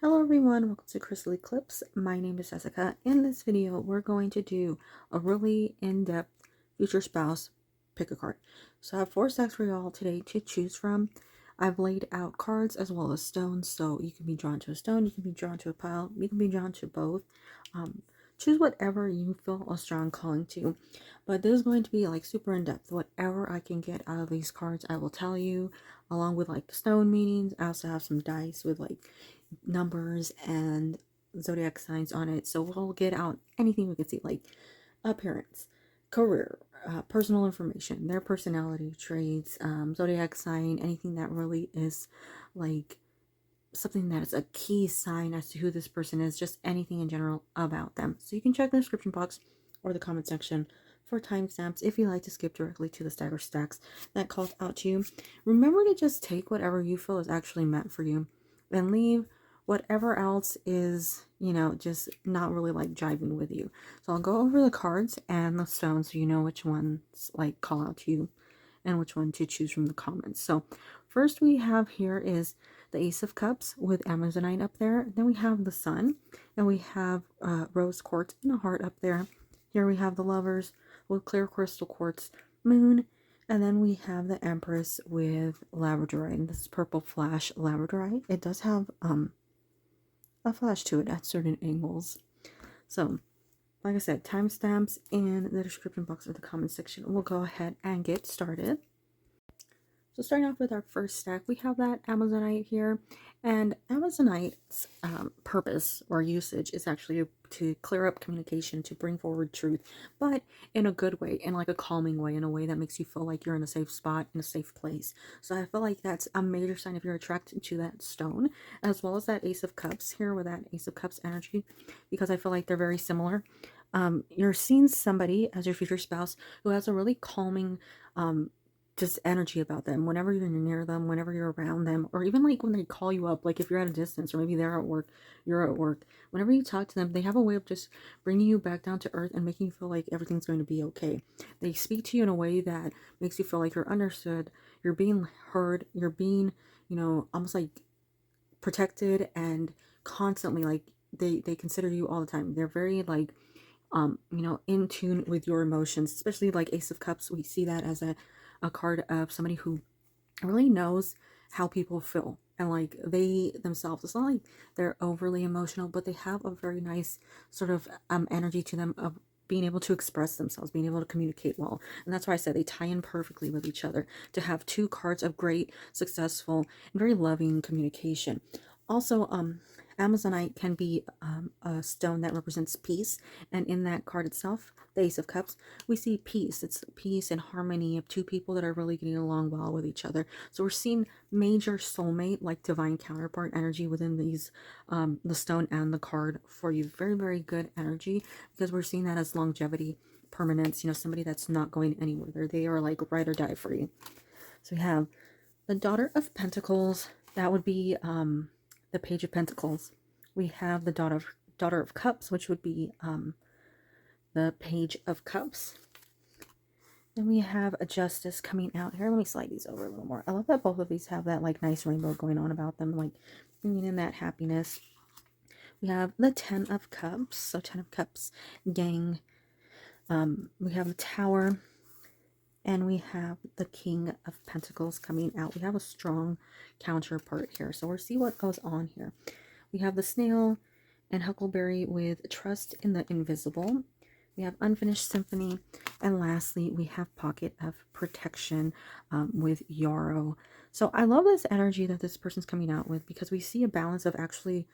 Hello everyone, welcome to Crystal Eclipse. My name is Jessica. In this video, we're going to do a really in-depth future spouse pick a card. So I have 4 stacks for y'all today to choose from. I've laid out cards as well as stones, so you can be drawn to a stone, you can be drawn to a pile, you can be drawn to both. Choose whatever you feel a strong calling to. But this is going to be like super in-depth. Whatever I can get out of these cards, I will tell you, along with like the stone meanings. I also have some dice with like numbers and zodiac signs on it, so we'll get out anything we can see, like appearance, career, personal information, their personality traits, zodiac sign, anything that really is like something that is a key sign as to who this person is, just anything in general about them. So you can check the description box or the comment section for timestamps if you like to skip directly to the stagger stacks that called out to you. Remember to just take whatever you feel is actually meant for you and leave whatever else is, just not really like jiving with you. So I'll go over the cards and the stones so you know which ones like call out to you and which one to choose from the comments. So first we have here is the Ace of Cups with Amazonite up there. Then we have the Sun, and we have Rose Quartz and a heart up there. Here we have the Lovers with Clear Crystal Quartz Moon, and then we have the Empress with Labradorite. This is Purple Flash Labradorite. It does have a flash to it at certain angles. So like I said, timestamps in the description box or the comment section. We'll go ahead and get started. So starting off with our first stack, we have that Amazonite here, and Amazonite's purpose or usage is actually to clear up communication, to bring forward truth, but in a good way, in like a calming way, in a way that makes you feel like you're in a safe spot, in a safe place. So I feel like that's a major sign if you're attracted to that stone, as well as that Ace of Cups here with that Ace of Cups energy, because I feel like they're very similar. You're seeing somebody as your future spouse who has a really calming just energy about them whenever you're near them, whenever you're around them, or even like when they call you up, like if you're at a distance or maybe they're at work, you're at work, whenever you talk to them, they have a way of just bringing you back down to earth and making you feel like everything's going to be okay. They speak to you in a way that makes you feel like you're understood, you're being heard, you're being, almost like protected, and constantly like they consider you all the time. They're very like in tune with your emotions, especially like Ace of Cups. We see that as a card of somebody who really knows how people feel, and like they themselves, it's not like they're overly emotional, but they have a very nice sort of energy to them of being able to express themselves, being able to communicate well. And that's why I said they tie in perfectly with each other, to have 2 cards of great, successful, and very loving communication. Also, Amazonite can be a stone that represents peace, and in that card itself, the Ace of Cups, we see peace. It's peace and harmony of 2 people that are really getting along well with each other. So we're seeing major soulmate, like divine counterpart energy within these, the stone and the card for you. Very, very good energy, because we're seeing that as longevity, permanence, somebody that's not going anywhere. They are like ride or die for you. So we have the Daughter of Pentacles. That would be the Page of Pentacles. We have the Daughter of Cups, which would be the Page of Cups. Then we have a Justice coming out here. Let me slide these over a little more. I love that both of these have that like nice rainbow going on about them, like bringing in that happiness. We have the 10 of Cups. So 10 of Cups, gang. We have the Tower. And we have the King of Pentacles coming out. We have a strong counterpart here. So we'll see what goes on here. We have the Snail and Huckleberry with Trust in the Invisible. We have Unfinished Symphony. And lastly, we have Pocket of Protection with Yarrow. So I love this energy that this person's coming out with, because we see a balance of actually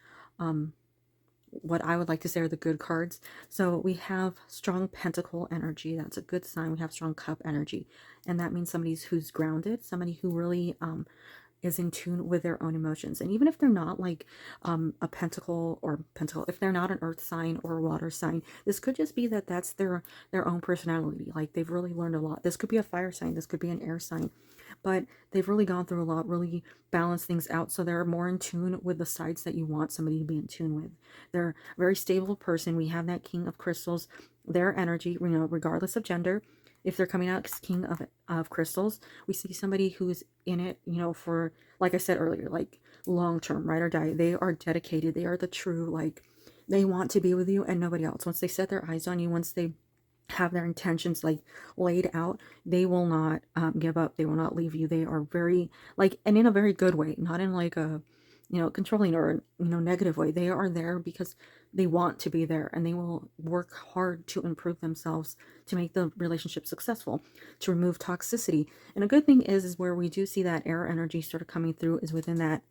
what I would like to say are the good cards. So we have strong pentacle energy. That's a good sign. We have strong cup energy, and that means somebody who's grounded, somebody who really is in tune with their own emotions. And even if they're not like a pentacle, if they're not an earth sign or a water sign, this could just be that that's their own personality. Like they've really learned a lot. This could be a fire sign, this could be an air sign, but they've really gone through a lot, really balanced things out, so they're more in tune with the sides that you want somebody to be in tune with. They're a very stable person. We have that King of Crystals, their energy, regardless of gender, if they're coming out as King of Crystals, we see somebody who's in it, you know, for, like I said earlier, like long term, ride or die. They are dedicated. They are the true, like, they want to be with you and nobody else. Once they set their eyes on you, once they have their intentions like laid out, they will not give up. They will not leave you. They are very, like, and in a very good way, not in like a, you know, controlling or, you know, negative way. They are there because they want to be there, and they will work hard to improve themselves, to make the relationship successful, to remove toxicity. And a good thing is where we do see that air energy sort of coming through is within that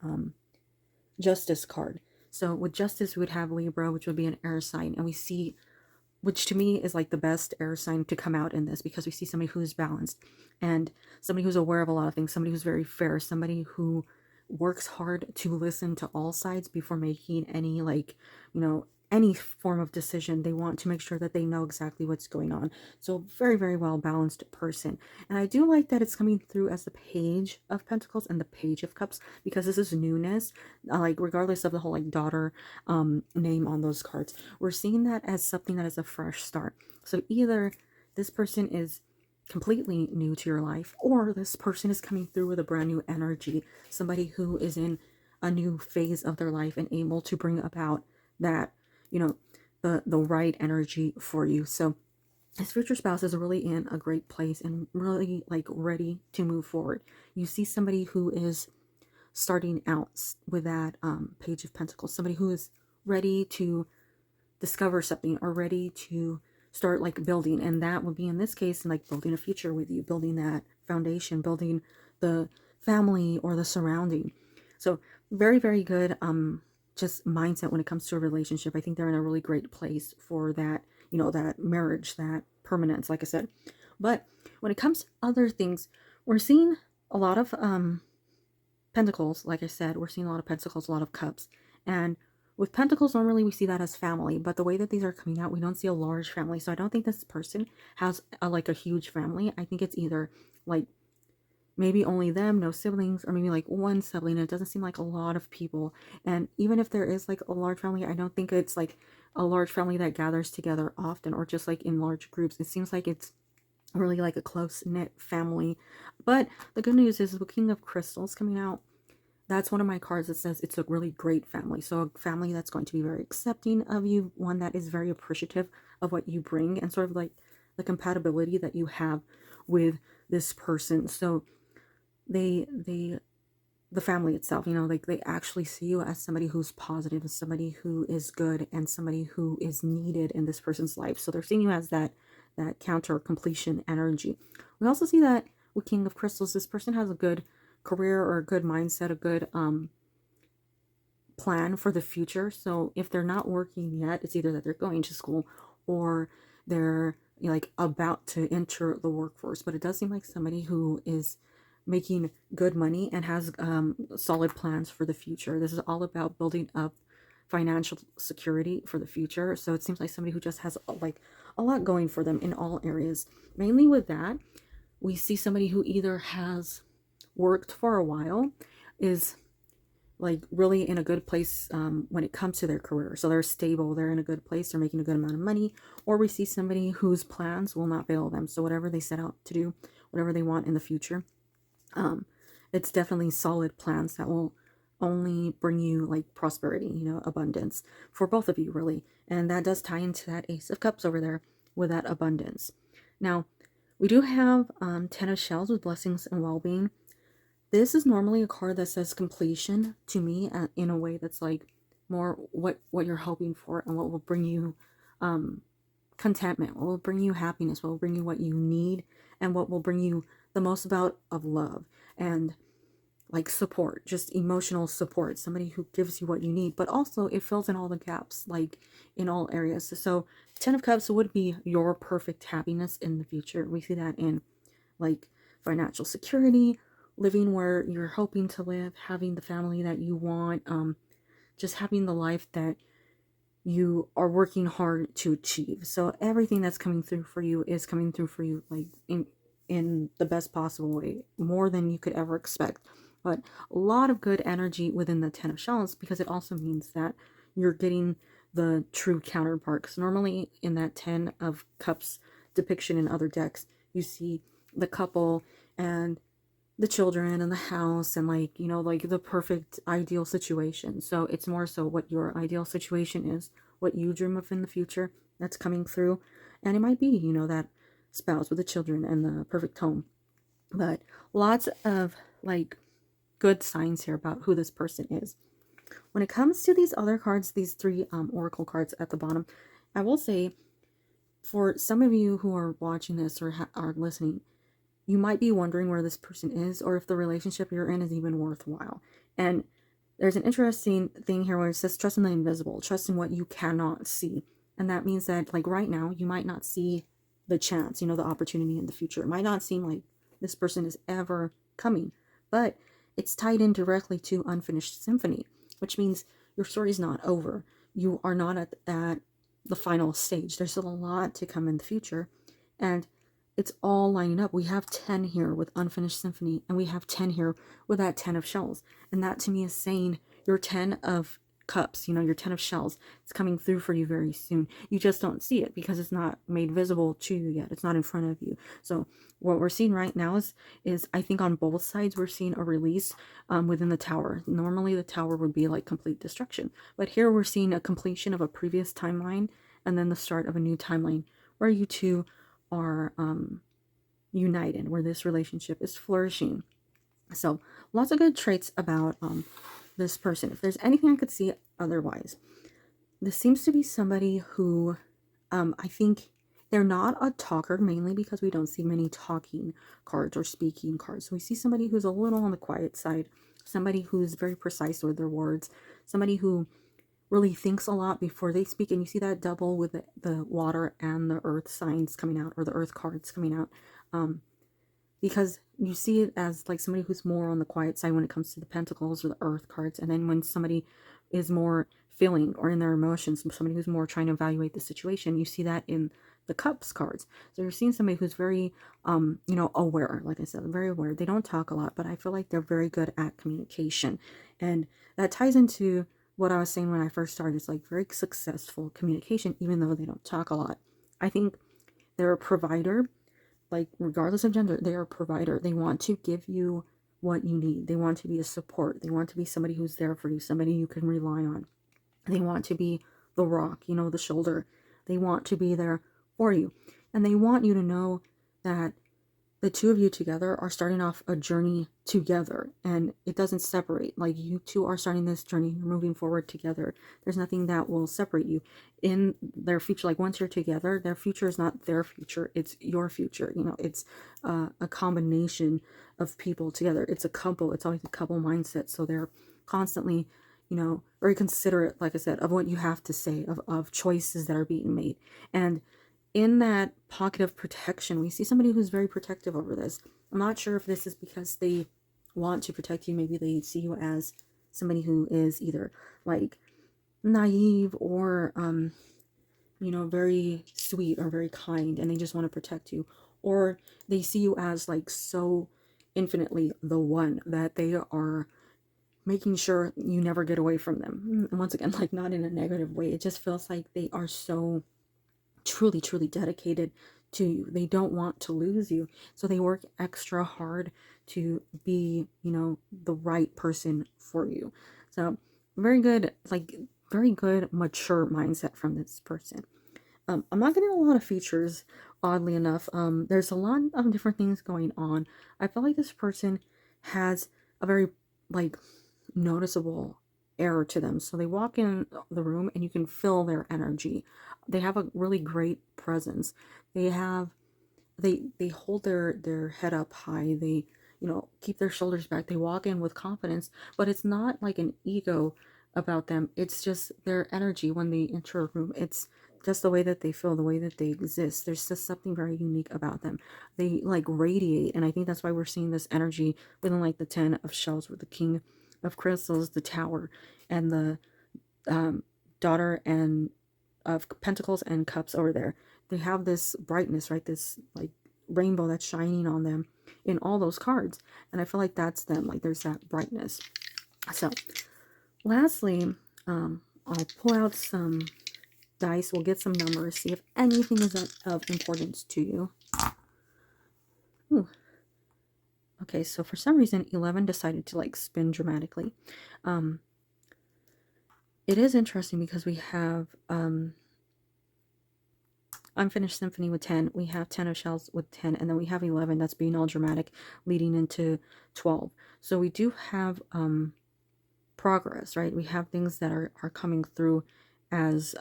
Justice card. So with Justice, we would have Libra, which would be an air sign, and we see, which to me is like the best air sign to come out in this, because we see somebody who's balanced and somebody who's aware of a lot of things, somebody who's very fair, somebody who works hard to listen to all sides before making any, like, you know, any form of decision. They want to make sure that they know exactly what's going on. So very, very well balanced person. And I do like that it's coming through as the Page of Pentacles and the Page of Cups, because this is newness. Like, regardless of the whole like daughter name on those cards, we're seeing that as something that is a fresh start. So either this person is completely new to your life, or this person is coming through with a brand new energy, somebody who is in a new phase of their life and able to bring about that, you know, the right energy for you. So this future spouse is really in a great place and really like ready to move forward. You see somebody who is starting out with that Page of Pentacles, somebody who is ready to discover something or ready to start like building, and that would be in this case like building a future with you, building that foundation, building the family or the surrounding. So very, very good just mindset when it comes to a relationship. I think they're in a really great place for that, you know, that marriage, that permanence, like I said. But when it comes to other things, we're seeing a lot of pentacles. Like I said, we're seeing a lot of pentacles, a lot of cups. And with pentacles, normally we see that as family, but the way that these are coming out, we don't see a large family. So I don't think this person has like a huge family. I think it's either like maybe only them, no siblings, or maybe like one sibling. It doesn't seem like a lot of people. And even if there is like a large family, I don't think it's like a large family that gathers together often or just like in large groups. It seems like it's really like a close-knit family. But the good news is the King of Crystals coming out, that's one of my cards that says it's a really great family. So a family that's going to be very accepting of you, one that is very appreciative of what you bring, and sort of like the compatibility that you have with this person. So the family itself, you know, like they actually see you as somebody who's positive, as somebody who is good, and somebody who is needed in this person's life. So they're seeing you as that counter completion energy. We also see that with King of Crystals, this person has a good career or a good mindset, a good plan for the future. So if they're not working yet, it's either that they're going to school or they're, you know, like about to enter the workforce. But it does seem like somebody who is making good money and has solid plans for the future. This is all about building up financial security for the future. So it seems like somebody who just has like a lot going for them in all areas. Mainly with that, we see somebody who either has worked for a while, is like really in a good place when it comes to their career. So they're stable, they're in a good place, they're making a good amount of money. Or we see somebody whose plans will not fail them. So whatever they set out to do, whatever they want in the future, it's definitely solid plans that will only bring you like prosperity, you know, abundance for both of you, really. And that does tie into that Ace of Cups over there with that abundance. Now, we do have 10 of Shells with blessings and well-being. This is normally a card that says completion to me in a way that's like more what you're hoping for and what will bring you contentment, what will bring you happiness, what will bring you what you need, and what will bring you the most about of love and like support, just emotional support, somebody who gives you what you need, but also it fills in all the gaps, like in all areas. So 10 of Cups would be your perfect happiness in the future. We see that in like financial security, living where you're hoping to live, having the family that you want, just having the life that you are working hard to achieve. So everything that's coming through for you is coming through for you like in the best possible way, more than you could ever expect. But a lot of good energy within the 10 of Shells, because it also means that you're getting the true counterpart. Because normally in that 10 of Cups depiction in other decks, you see the couple and the children and the house and like, you know, like the perfect ideal situation. So it's more so what your ideal situation is, what you dream of in the future that's coming through. And it might be, you know, that spouse with the children and the perfect home. But lots of like good signs here about who this person is. When it comes to these other cards, these three oracle cards at the bottom, I will say for some of you who are watching this or are listening, you might be wondering where this person is or if the relationship you're in is even worthwhile. And there's an interesting thing here where it says trust in the invisible, trust in what you cannot see. And that means that like right now, you might not see the chance, you know, the opportunity in the future. It might not seem like this person is ever coming, but it's tied in directly to Unfinished Symphony, which means your story is not over. You are not at the final stage. There's still a lot to come in the future. And it's all lining up. We have 10 here with Unfinished Symphony, and we have 10 here with that 10 of shells. And that to me is saying your 10 of cups, you know, your 10 of shells, it's coming through for you very soon. You just don't see it because it's not made visible to you yet. It's not in front of you. So what we're seeing right now is I think on both sides, we're seeing a release within the tower. Normally the tower would be like complete destruction, but here we're seeing a completion of a previous timeline and then the start of a new timeline where you two are united, where this relationship is flourishing. So lots of good traits about this person. If there's anything I could see otherwise, this seems to be somebody who I think they're not a talker, mainly because we don't see many talking cards or speaking cards. So we see somebody who's a little on the quiet side, somebody who's very precise with their words, somebody who really thinks a lot before they speak. And you see that double with the water and the earth signs coming out, or the earth cards coming out, because you see it as like somebody who's more on the quiet side when it comes to the pentacles or the earth cards. And then when somebody is more feeling or in their emotions, somebody who's more trying to evaluate the situation, you see that in the cups cards. So you're seeing somebody who's very you know, aware. Like I said, very aware. They don't talk a lot, but I feel like they're very good at communication. And that ties into what I was saying when I first started. It's like very successful communication, even though they don't talk a lot. I think they're a provider. Like regardless of gender, they are a provider. They want to give you what you need. They want to be a support. They want to be somebody who's there for you, somebody you can rely on. They want to be the rock, you know, the shoulder. They want to be there for you. And they want you to know that the two of you together are starting off a journey together, and it doesn't separate. Like you two are starting this journey, you're moving forward together. There's nothing that will separate you in their future. Like once you're together, their future is not their future, it's your future. You know, it's a combination of people together. It's a couple. It's always a couple mindset. So they're constantly, you know, very considerate, like I said, of what you have to say, of choices that are being made. And in that pocket of protection, we see somebody who's very protective over this. I'm not sure if this is because they want to protect you. Maybe they see you as somebody who is either like naive or you know, very sweet or very kind, and they just want to protect you. Or they see you as like so infinitely the one that they are making sure you never get away from them. And once again, like not in a negative way. It just feels like they are so truly dedicated to you. They don't want to lose you, so they work extra hard to be, you know, the right person for you. So very good, like very good mature mindset from this person. I'm not getting a lot of features, oddly enough. There's a lot of different things going on. I feel like this person has a very like noticeable air to them. So they walk in the room and you can feel their energy. They have a really great presence. They hold their head up high. They, you know, keep their shoulders back. They walk in with confidence, but it's not like an ego about them. It's just their energy when they enter a room. It's just the way that they feel, the way that they exist. There's just something very unique about them. They like radiate, and I think that's why we're seeing this energy within like the 10 of shells with the King of Crystals, the Tower, and the Daughter and of Pentacles and Cups over there. They have this brightness, right? This like rainbow that's shining on them in all those cards, and I feel like that's them. Like there's that brightness. So lastly, I'll pull out some dice. We'll get some numbers, see if anything is of importance to you. Okay, so for some reason 11 decided to like spin dramatically. It is interesting because we have Unfinished Symphony with 10, we have 10 of Shells with 10, and then we have 11 that's being all dramatic leading into 12. So we do have progress, right? We have things that are coming through as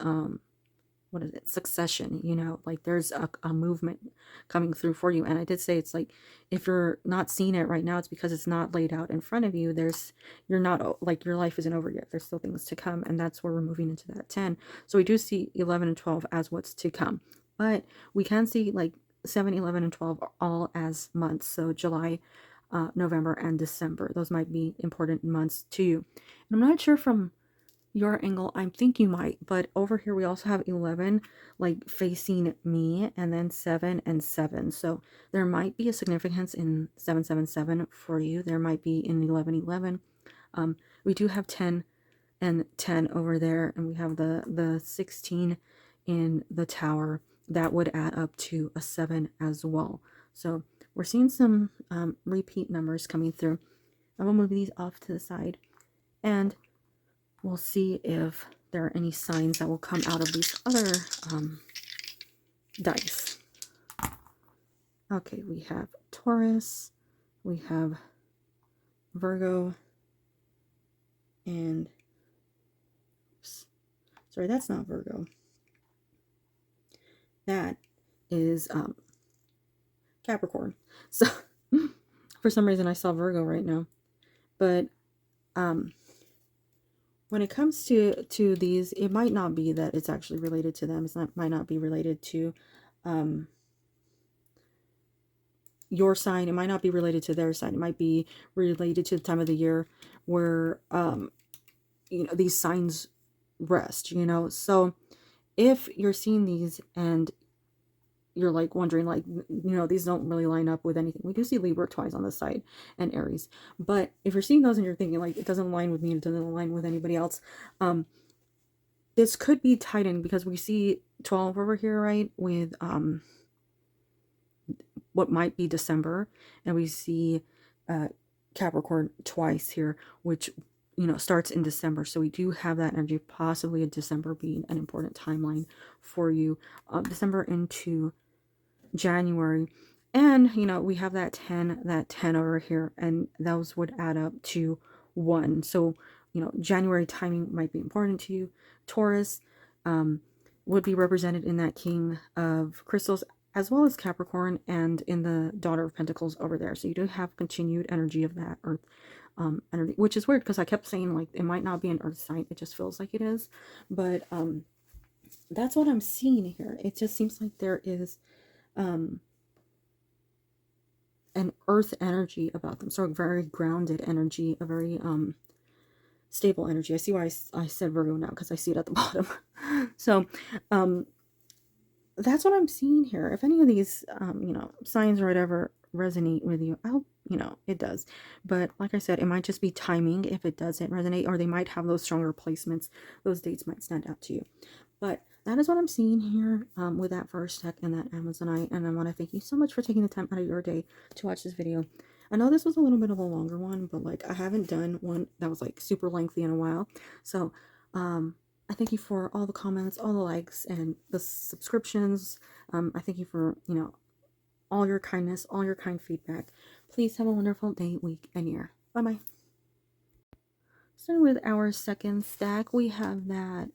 what is it, succession, you know, like there's a movement coming through for you. And I did say it's like, if you're not seeing it right now, it's because it's not laid out in front of you. You're not, like, your life isn't over yet. There's still things to come, and that's where we're moving into that 10. So we do see 11 and 12 as what's to come, but we can see like 7, 11, and 12 all as months. So July, November, and December, those might be important months to you. And I'm not sure from your angle, I think you might, but over here we also have 11 like facing me, and then 7 and 7. So there might be a significance in 777 for you. There might be in 1111. We do have 10 and 10 over there, and we have the 16 in the tower. That would add up to a 7 as well. So we're seeing some repeat numbers coming through. I will move these off to the side, and we'll see if there are any signs that will come out of these other dice. Okay, we have Taurus, we have Virgo, and oops, sorry, that's not Virgo. That is Capricorn. So for some reason I saw Virgo right now. But when it comes to these, it might not be that it's actually related to them. Might not be related to your sign. It might not be related to their sign. It might be related to the time of the year where you know, these signs rest, you know. So if you're seeing these and you're like wondering, like, you know, these don't really line up with anything. We do see Libra twice on the side, and Aries. But if you're seeing those and you're thinking like, it doesn't align with me, it doesn't align with anybody else, this could be tightened because we see 12 over here, right, with what might be December, and we see Capricorn twice here, which, you know, starts in December. So we do have that energy, possibly a December being an important timeline for you, December into January. And, you know, we have that 10 over here, and those would add up to 1. So, you know, January timing might be important to you. Taurus would be represented in that King of Crystals, as well as Capricorn, and in the Daughter of Pentacles over there. So you do have continued energy of that Earth energy, which is weird because I kept saying like it might not be an Earth sign. It just feels like it is. But that's what I'm seeing here. It just seems like there is an Earth energy about them. So a very grounded energy, a very stable energy. I see why I said Virgo now, because I see it at the bottom. So that's what I'm seeing here. If any of these you know, signs or whatever resonate with you, I hope, you know, it does. But like I said, it might just be timing if it doesn't resonate, or they might have those stronger placements. Those dates might stand out to you. But that is what I'm seeing here with that first deck and that Amazonite. And I want to thank you so much for taking the time out of your day to watch this video. I know this was a little bit of a longer one, but like I haven't done one that was like super lengthy in a while. So I thank you for all the comments, all the likes, and the subscriptions. I thank you for, you know, all your kindness, all your kind feedback. Please have a wonderful day, week, and year. Bye-bye. Starting with our second stack, we have that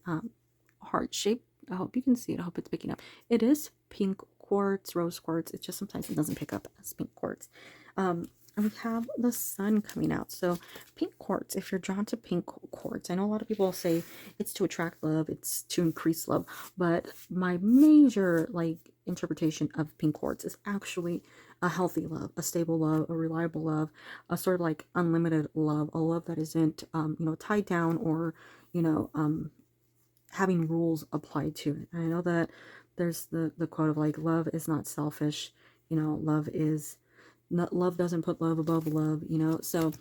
heart shape. I hope you can see it. I hope it's picking up. It is pink quartz, rose quartz. It's just sometimes it doesn't pick up as pink quartz. And we have the sun coming out. So pink quartz, if you're drawn to pink quartz, I know a lot of people say it's to attract love, it's to increase love, but my major like interpretation of pink quartz is actually a healthy love, a stable love, a reliable love, a sort of like unlimited love, a love that isn't you know, tied down, or, you know, having rules applied to it. And I know that there's the quote of like, love is not selfish, you know, love doesn't put love above love, you know. So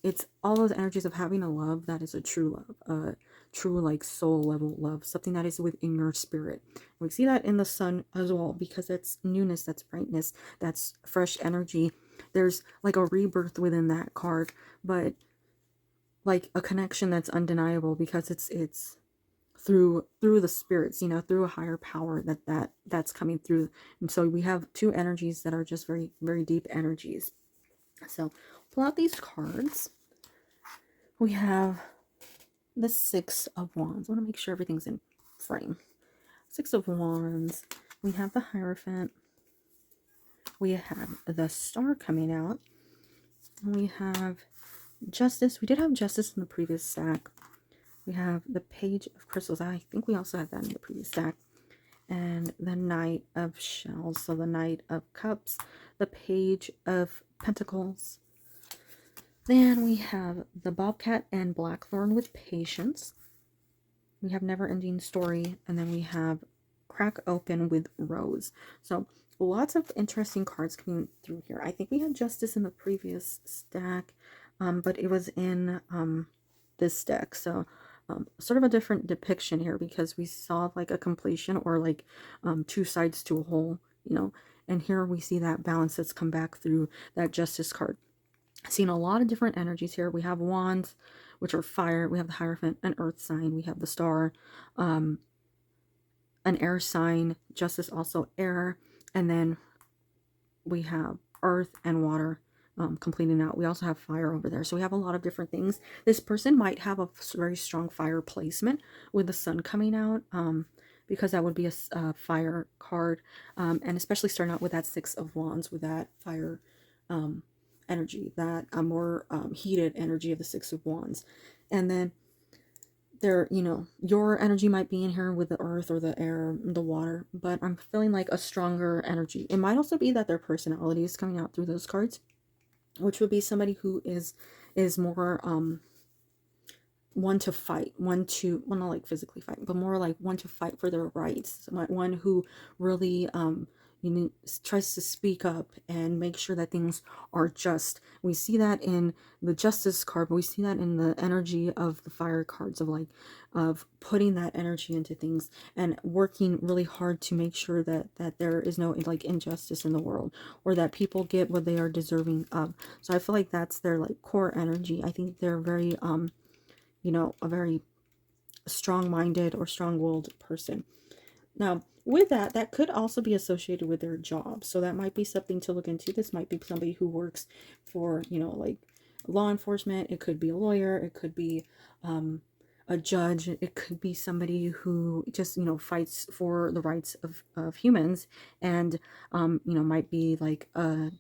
it's all those energies of having a love that is a true love, a true like soul level love, something that is within your spirit. We see that in the sun as well, because it's newness, that's brightness, that's fresh energy, there's like a rebirth within that card, but like a connection that's undeniable because it's through the spirits, you know, through a higher power that's coming through. And so we have two energies that are just very, very deep energies. So pull out these cards. We have the Six of Wands. I want to make sure everything's in frame. Six of Wands. We have the Hierophant. We have the Star coming out. We have Justice. We did have Justice in the previous stack. We have the Page of Crystals. I think we also had that in the previous stack. And the Knight of Shells. So the Knight of Cups. The Page of Pentacles. Then we have the Bobcat and Blackthorn with Patience. We have Never Ending Story. And then we have Crack Open with Rose. So lots of interesting cards coming through here. I think we had Justice in the previous stack, but it was in this deck. So sort of a different depiction here because we saw like a completion or like two sides to a whole, you know. And here we see that balance that's come back through that Justice card. Seeing a lot of different energies here. We have Wands, which are fire. We have the Hierophant, an earth sign. We have the Star, an air sign. Justice also air. And then we have earth and water completing out. We also have fire over there. So we have a lot of different things. This person might have a very strong fire placement with the sun coming out. Because that would be a fire card. And especially starting out with that Six of Wands with that fire energy, that more heated energy of the Six of Wands. And then there, you know, your energy might be in here with the earth or the air, the water, but I'm feeling like a stronger energy. It might also be that their personality is coming out through those cards, which would be somebody who is more one to fight, one to, well, not like physically fight, but more like one to fight for their rights, one who really you know, tries to speak up and make sure that things are just. We see that in the Justice card, but we see that in the energy of the fire cards of like of putting that energy into things and working really hard to make sure that there is no like injustice in the world, or that people get what they are deserving of. So I feel like that's their like core energy. I think they're very you know, a very strong-minded or strong-willed person. Now, with that, that could also be associated with their job. So that might be something to look into. This might be somebody who works for, you know, like law enforcement. It could be a lawyer. It could be a judge. It could be somebody who just, you know, fights for the rights of humans, and, you know, might be like a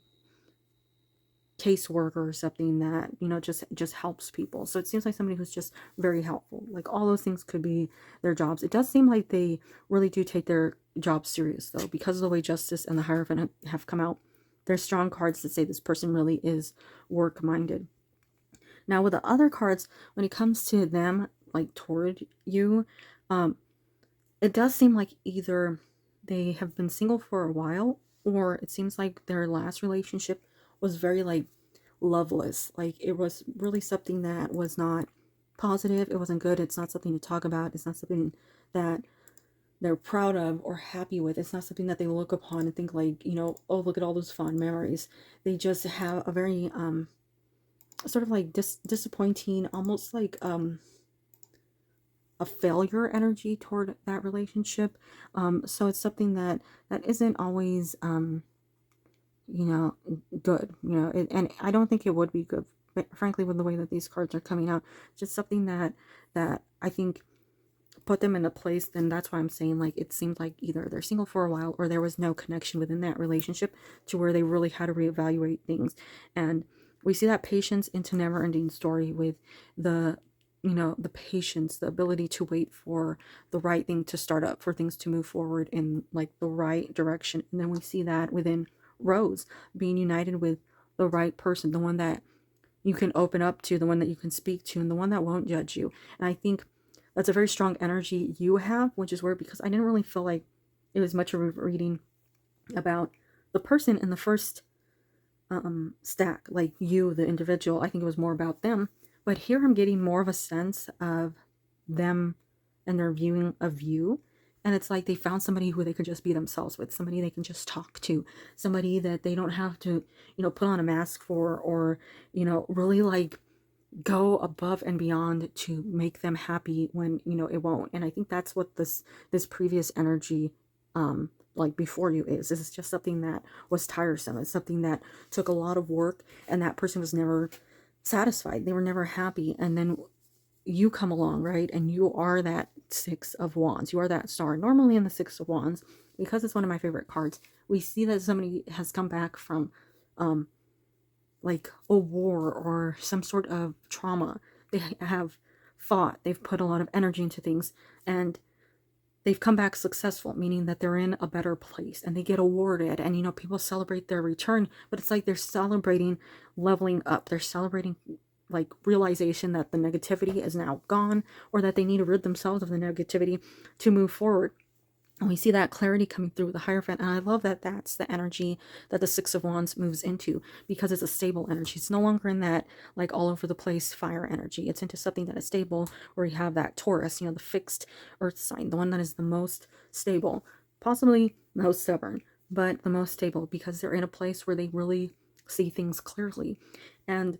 caseworker or something that, you know, just helps people. So it seems like somebody who's just very helpful. Like all those things could be their jobs. It does seem like they really do take their job serious though, because of the way Justice and the Hierophant have come out. There's strong cards that say this person really is work-minded. Now with the other cards, when it comes to them like toward you, it does seem like either they have been single for a while, or it seems like their last relationship was very like loveless. Like it was really something that was not positive. It wasn't good. It's not something to talk about. It's not something that they're proud of or happy with. It's not something that they look upon and think like, you know, oh, look at all those fond memories. They just have a very sort of like disappointing, almost like a failure energy toward that relationship. So it's something that isn't always you know, good, you know, and I don't think it would be good, but frankly, with the way that these cards are coming out, just something that I think put them in a place. Then that's why I'm saying like it seems like either they're single for a while, or there was no connection within that relationship to where they really had to reevaluate things. And we see that patience into Never Ending Story with the, you know, the patience, the ability to wait for the right thing to start up, for things to move forward in like the right direction. And then we see that within Rose, being united with the right person, the one that you can open up to, the one that you can speak to, and the one that won't judge you. And I think that's a very strong energy you have, which is weird because I didn't really feel like it was much of a reading about the person in the first stack, like you, the individual. I think it was more about them, but here I'm getting more of a sense of them and their viewing of you. And it's like they found somebody who they could just be themselves with, somebody they can just talk to, somebody that they don't have to, put on a mask for, or, really like go above and beyond to make them happy when, it won't. And I think that's what this previous energy, like before you is. This is just something that was tiresome. It's something that took a lot of work, and that person was never satisfied. They were never happy. And then you come along, right? And you are that Six of Wands. You are that star. Normally in the Six of Wands, because it's one of my favorite cards, we see that somebody has come back from like a war or some sort of trauma. They have fought. They've put a lot of energy into things, and they've come back successful, meaning that they're in a better place, and they get awarded, and people celebrate their return. But it's like they're celebrating leveling up. They're celebrating like realization that the negativity is now gone, or that they need to rid themselves of the negativity to move forward. And we see that clarity coming through the Hierophant. And I love that that's the energy that the Six of Wands moves into, because it's a stable energy. It's no longer in that like all over the place fire energy. It's into something that is stable, where you have that Taurus, the fixed earth sign, the one that is the most stable, possibly most stubborn, but the most stable, because they're in a place where they really see things clearly. And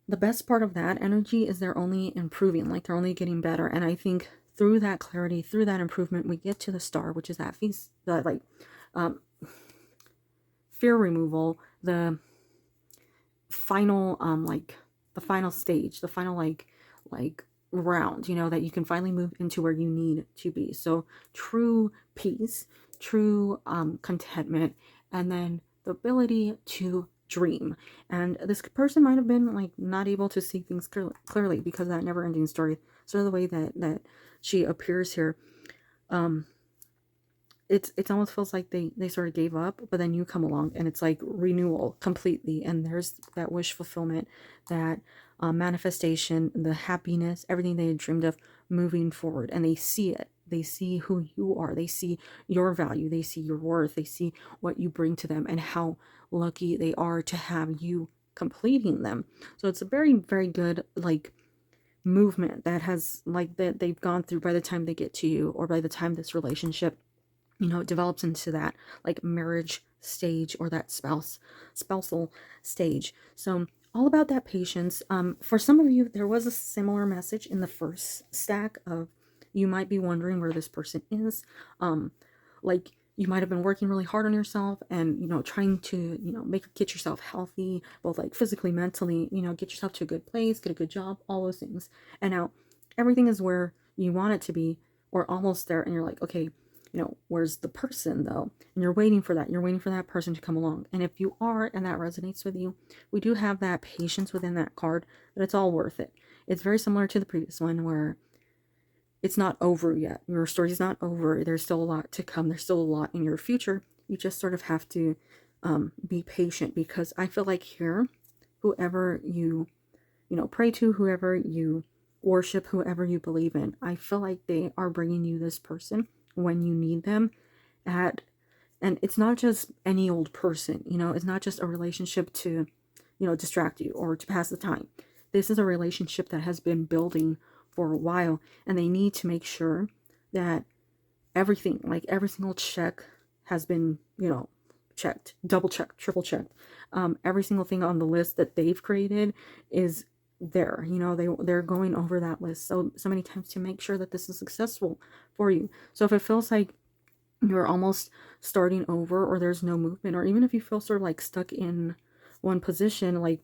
the best part of that energy is they're only improving, like they're only getting better. And I think through that clarity, through that improvement, we get to the star, which is that feast, the fear removal, the final the final stage, the final like round, that you can finally move into where you need to be. So true peace, true contentment, and then the ability to dream. And this person might have been like not able to see things clearly because of that never-ending story. Sort of the way that she appears here, it almost feels like they sort of gave up, but then you come along and it's like renewal completely, and there's that wish fulfillment, that manifestation, the happiness, everything they had dreamed of moving forward. And they see it. They see who you are. They see your value. They see your worth. They see what you bring to them and how lucky they are to have you completing them. So it's a very, very good like movement that has like that they've gone through by the time they get to you, or by the time this relationship develops into that like marriage stage, or that spousal stage. So all about that patience. For some of you, there was a similar message in the first stack of, you might be wondering where this person is. Like you might have been working really hard on yourself, and trying to get yourself healthy, both like physically, mentally, get yourself to a good place, get a good job, all those things. And now everything is where you want it to be, or almost there, and you're like, okay, where's the person though? And you're waiting for that. You're waiting for that person to come along. And if you are, and that resonates with you, we do have that patience within that card, that it's all worth it. It's very similar to the previous one, where it's not over yet. Your story's not over. There's still a lot to come. There's still a lot in your future. You just sort of have to be patient, because I feel like here, whoever you pray to, whoever you worship, whoever you believe in, I feel like they are bringing you this person when you need them and it's not just any old person, it's not just a relationship to, distract you or to pass the time. This is a relationship that has been building for a while, and they need to make sure that everything, like every single check has been, checked, double checked, triple checked. Every single thing on the list that they've created is there. They're going over that list so many times to make sure that this is successful for you. So if it feels like you're almost starting over, or there's no movement, or even if you feel sort of like stuck in one position, like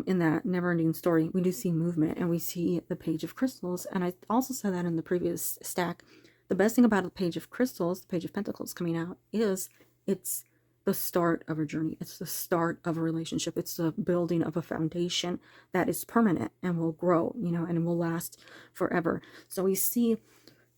in that never-ending story, we do see movement, and we see the Page of Crystals. And I also said that in the previous stack, the best thing about the Page of Crystals, the Page of Pentacles coming out, is it's the start of a journey. It's the start of a relationship. It's the building of a foundation that is permanent and will grow, and will last forever. So we see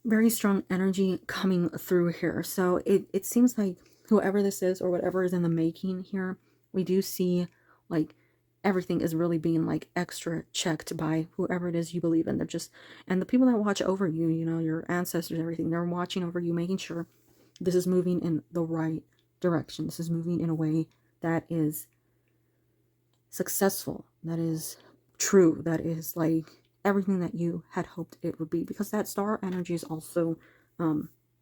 very strong energy coming through here. So it seems like whoever this is, or whatever is in the making here, we do see like everything is really being like extra checked by whoever it is you believe in. They're just, and the people that watch over you, your ancestors, everything, they're watching over you, making sure this is moving in the right direction. This is moving in a way that is successful, that is true, that is like everything that you had hoped it would be, because that star energy is also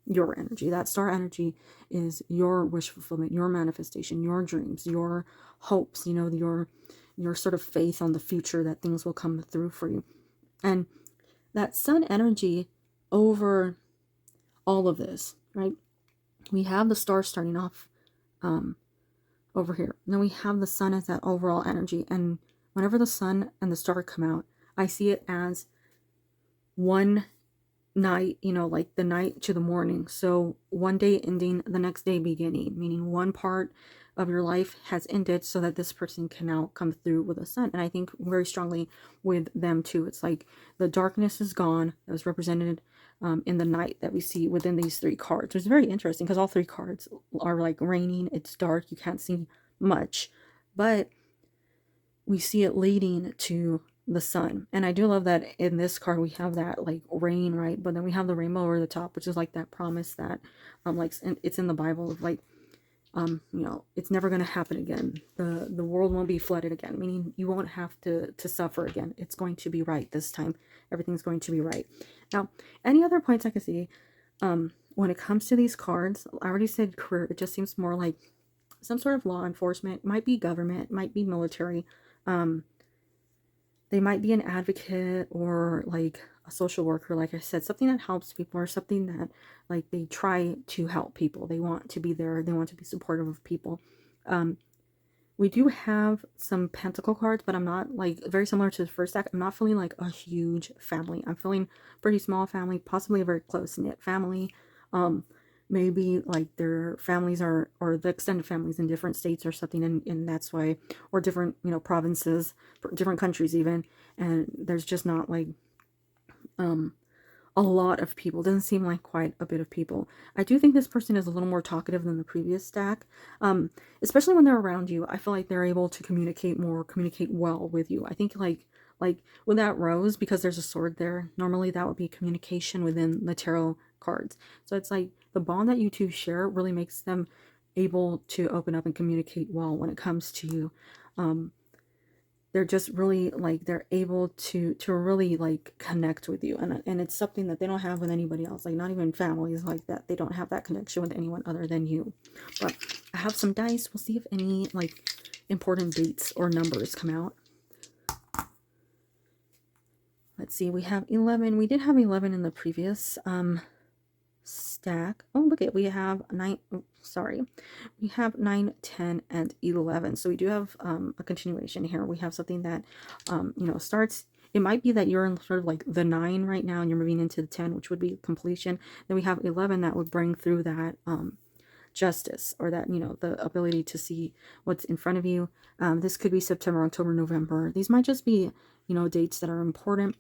your energy. That star energy is your wish fulfillment, your manifestation, your dreams, your hopes, you know, your sort of faith on the future that things will come through for you. And that sun energy over all of this, right? We have the star starting off over here. Then we have the sun as that overall energy. And whenever the sun and the star come out, I see it as one night, you know, like the night to the morning. So one day ending, the next day beginning, meaning one part of your life has ended so that this person can now come through with the sun. And I think very strongly with them too. It's like the darkness is gone. That was represented in the night that we see within these three cards. It's very interesting because all three cards are like raining. It's dark. You can't see much, but we see it leading to the sun. And I do love that in this card we have that like rain, right? But then we have the rainbow over the top, which is like that promise that like it's in the Bible of like you know, it's never going to happen again. The world won't be flooded again, meaning you won't have to suffer again. It's going to be right this time. Everything's going to be right. Now, any other points I can see when it comes to these cards, I already said career. It just seems more like some sort of law enforcement. Might be government, might be military. They might be an advocate or like a social worker, like I said, something that helps people or something that like they try to help people. They want to be there. They want to be supportive of people. We do have some pentacle cards, but I'm not like very similar to the first deck. I'm not feeling like a huge family. I'm feeling pretty small family, possibly a very close knit family. Maybe like their families are, or the extended families in different states or something, and that's why, or different, you know, provinces, different countries even, and there's just not like a lot of people. It doesn't seem like quite a bit of people. I do think this person is a little more talkative than the previous stack, especially when they're around you. I feel like they're able to communicate more, communicate well with you. I think like with that rose, because there's a sword there, normally that would be communication within the tarot cards. So it's like the bond that you two share really makes them able to open up and communicate well when it comes to you. They're just really like, they're able to really like connect with you, and it's something that they don't have with anybody else, like not even families like that. They don't have that connection with anyone other than you. But I have some dice. We'll see if any like important dates or numbers come out. Let's see, we have 11. We did have 11 in the previous stack. Oh, look at, we have 9. Oh, sorry, we have 9, 10, and 11. So we do have a continuation here. We have something that you know, starts. It might be that you're in sort of like the 9 right now and you're moving into the 10, which would be completion. Then we have 11 that would bring through that justice, or that, you know, the ability to see what's in front of you. This could be September, October, November. These might just be, you know, dates that are important.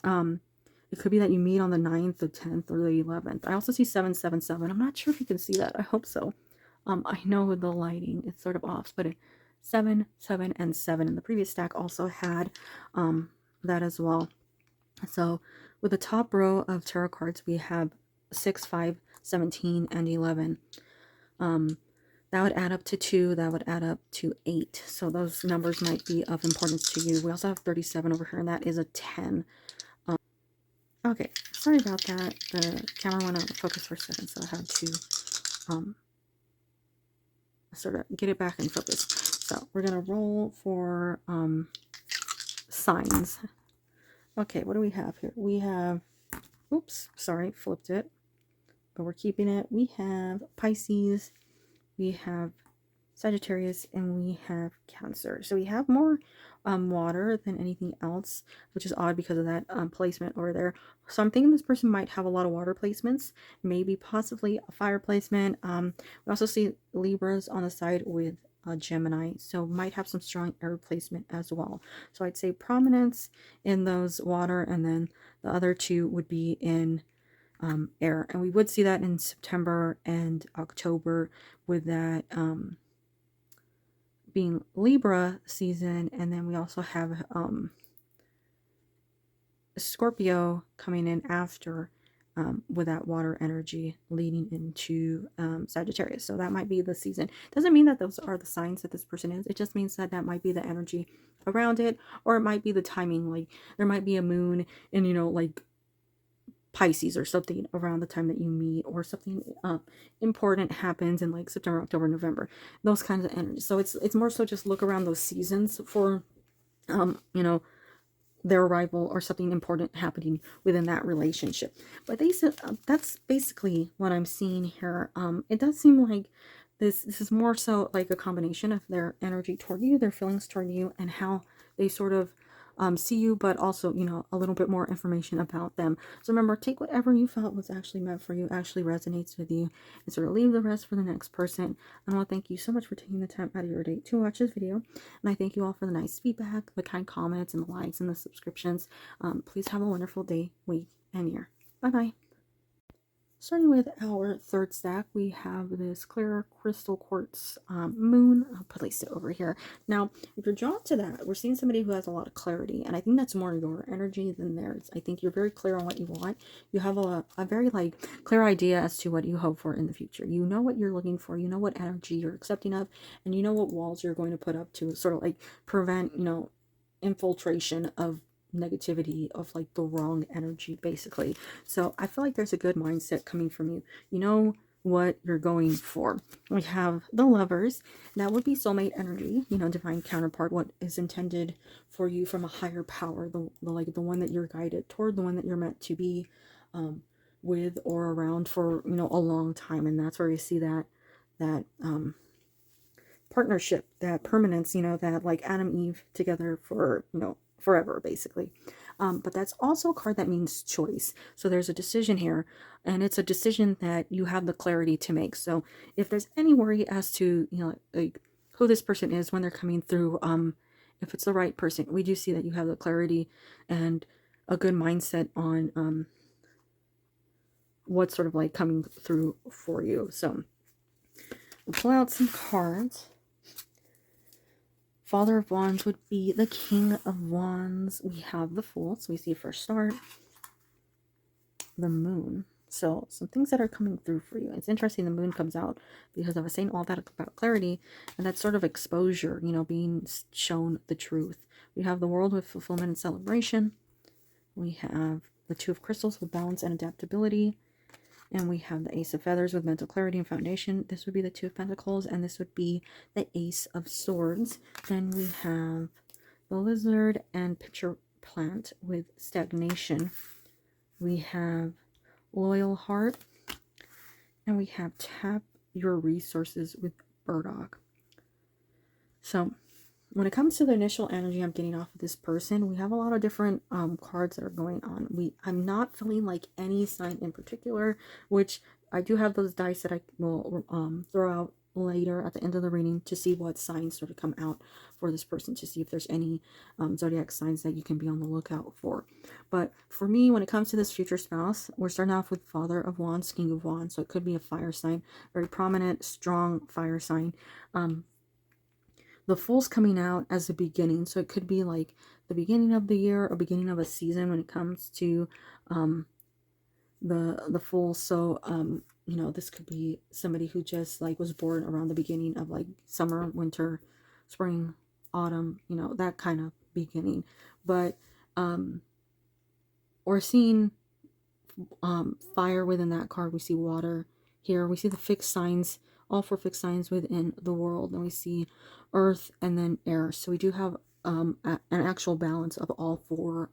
It could be that you meet on the 9th, the 10th, or the 11th. I also see 777. I'm not sure if you can see that. I hope so. I know with the lighting it's sort of off, but 7, 7, and 7 in the previous stack also had that as well. So with the top row of tarot cards, we have 6, 5, 17, and 11. That would add up to 2. That would add up to 8. So those numbers might be of importance to you. We also have 37 over here, and that is a 10. Okay, sorry about that. The camera went out of focus for a second, so I had to sort of get it back in focus. So we're gonna roll for signs. Okay, what do we have here? We have, oops, sorry, flipped it, but we're keeping it. We have Pisces, we have Sagittarius, and we have Cancer. So we have more water than anything else, which is odd because of that placement over there. So I'm thinking this person might have a lot of water placements, maybe possibly a fire placement. We also see Libras on the side with Gemini, so might have some strong air placement as well. So I'd say prominence in those water, and then the other two would be in air. And we would see that in September and October with that being Libra season. And then we also have Scorpio coming in after with that water energy leading into Sagittarius. So that might be the season. Doesn't mean that those are the signs that this person is. It just means that that might be the energy around it, or it might be the timing. Like there might be a moon and, you know, like Pisces or something around the time that you meet, or something important happens in like September, October, November, those kinds of energies. So it's more so just look around those seasons for you know, their arrival or something important happening within that relationship. But they said that's basically what I'm seeing here. It does seem like this is more so like a combination of their energy toward you, their feelings toward you, and how they sort of see you, but also, you know, a little bit more information about them. So remember, take whatever you felt was actually meant for you, actually resonates with you, and sort of leave the rest for the next person. And I want to thank you so much for taking the time out of your day to watch this video. And I thank you all for the nice feedback, the kind comments, and the likes, and the subscriptions. Please have a wonderful day, week, and year. Bye-bye. Starting with our third stack, we have this clear crystal quartz moon. I'll place it over here. Now, if you're drawn to that, we're seeing somebody who has a lot of clarity, and I think that's more your energy than theirs. I think you're very clear on what you want. You have a very like clear idea as to what you hope for in the future. You know what you're looking for. You know what energy you're accepting of, and you know what walls you're going to put up to sort of like prevent, you know, infiltration of negativity, of like the wrong energy, basically. So I feel like there's a good mindset coming from you. You know what you're going for. We have the Lovers. That would be soulmate energy, you know, divine counterpart, what is intended for you from a higher power, the like the one that you're guided toward, the one that you're meant to be with or around for, you know, a long time. And that's where you see that partnership, that permanence, you know, that like Adam Eve together for, you know, forever, basically. But that's also a card that means choice. So there's a decision here, and it's a decision that you have the clarity to make. So if there's any worry as to, you know, like who this person is when they're coming through, if it's the right person, we do see that you have the clarity and a good mindset on what's sort of like coming through for you. So we'll pull out some cards. Father of Wands would be the King of Wands. We have the Fool, so we see first start. The Moon. So some things that are coming through for you. It's interesting the Moon comes out because I was saying all that about clarity, and that's sort of exposure, you know, being shown the truth. We have the World with fulfillment and celebration. We have the Two of Crystals with balance and adaptability. And we have the Ace of Feathers with mental clarity and foundation. This would be the Two of Pentacles, and this would be the Ace of Swords. Then we have the Lizard and Pitcher Plant with stagnation. We have Loyal Heart, and we have Tap Your Resources with Burdock. So when it comes to the initial energy I'm getting off of this person, we have a lot of different cards that are going on. I'm not feeling like any sign in particular, which I do have those dice that I will throw out later at the end of the reading to see what signs sort of come out for this person, to see if there's any zodiac signs that you can be on the lookout for. But for me, when it comes to this future spouse, we're starting off with Father of Wands, King of Wands. So it could be a fire sign, very prominent, strong fire sign. The Fool's coming out as the beginning, so it could be like the beginning of the year or beginning of a season when it comes to the Fool. So you know, this could be somebody who just like was born around the beginning of like summer, winter, spring, autumn, you know, that kind of beginning. But we're seeing fire within that card. We see water here. We see the fixed signs, all four fixed signs within the world. And we see earth and then air. So we do have an actual balance of all four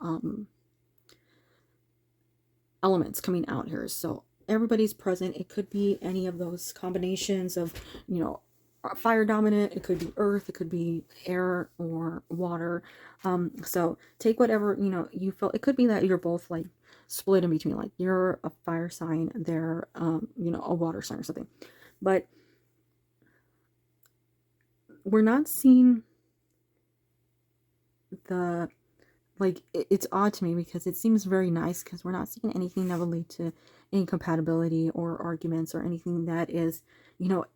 elements coming out here. So everybody's present. It could be any of those combinations of, you know, fire dominant, it could be earth, it could be air or water. So take whatever, you know, you feel. It could be that you're both like split in between, like you're a fire sign, they're you know, a water sign or something. But we're not seeing the, like, it's odd to me because it seems very nice, because we're not seeing anything that will lead to incompatibility or arguments or anything that is, you know,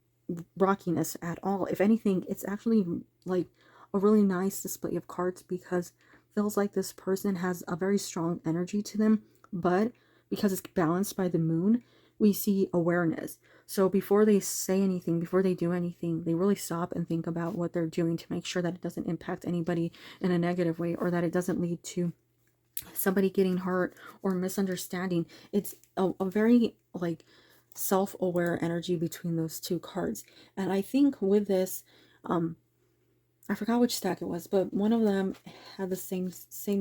rockiness at all. If anything, it's actually like a really nice display of cards, because it feels like this person has a very strong energy to them, but because it's balanced by the moon, we see awareness. So before they say anything, before they do anything, they really stop and think about what they're doing to make sure that it doesn't impact anybody in a negative way, or that it doesn't lead to somebody getting hurt or misunderstanding. It's a very like self-aware energy between those two cards. And I think with this, I forgot which stack it was, but one of them had the same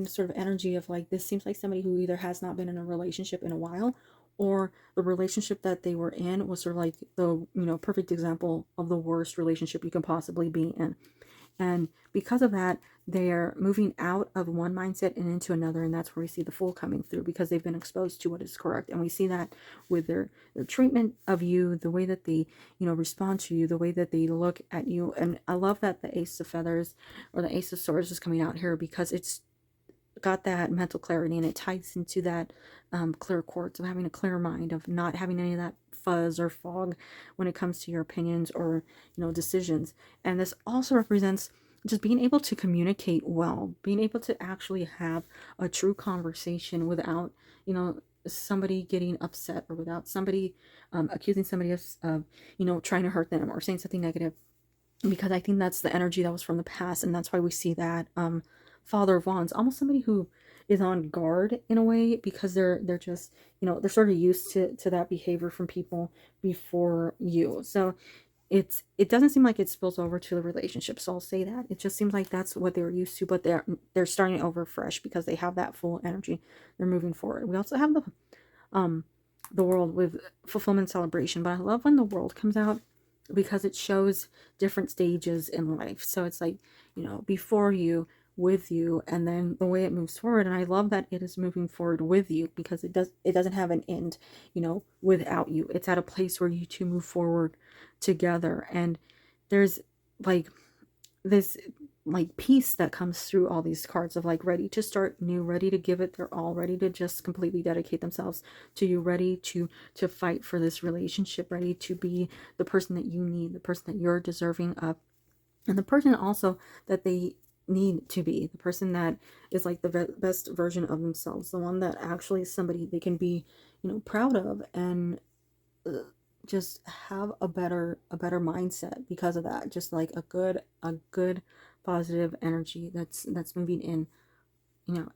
sort of energy of like, this seems like somebody who either has not been in a relationship in a while, or the relationship that they were in was sort of like the, perfect example of the worst relationship you can possibly be in. And because of that, they're moving out of one mindset and into another. And that's where we see the Fool coming through, because they've been exposed to what is correct. And we see that with their treatment of you, the way that they, respond to you, the way that they look at you. And I love that the Ace of Feathers or the Ace of Swords is coming out here, because it's got that mental clarity, and it ties into that clear quartz of having a clear mind, of not having any of that fuzz or fog when it comes to your opinions or decisions. And this also represents just being able to communicate well, being able to actually have a true conversation without somebody getting upset, or without somebody accusing somebody of trying to hurt them or saying something negative, because I think that's the energy that was from the past. And that's why we see that Father of Wands, almost somebody who is on guard in a way, because they're just, they're sort of used to that behavior from people before you. So it doesn't seem like it spills over to the relationship, so I'll say that it just seems like that's what they were used to, but they're starting over fresh because they have that full energy. They're moving forward. We also have the world with fulfillment, celebration, but I love when the world comes out, because it shows different stages in life. So it's like, before you, with you, and then the way it moves forward. And I love that it is moving forward with you, because it doesn't have an end, without you. It's at a place where you two move forward together. And there's like this like peace that comes through all these cards, of like ready to start new, ready to give it their all, ready to just completely dedicate themselves to you, ready to fight for this relationship, ready to be the person that you need, the person that you're deserving of, and the person also that they need to be, the person that is like the best version of themselves, the one that actually is somebody they can be proud of, and just have a better mindset because of that. Just like a good positive energy that's moving in,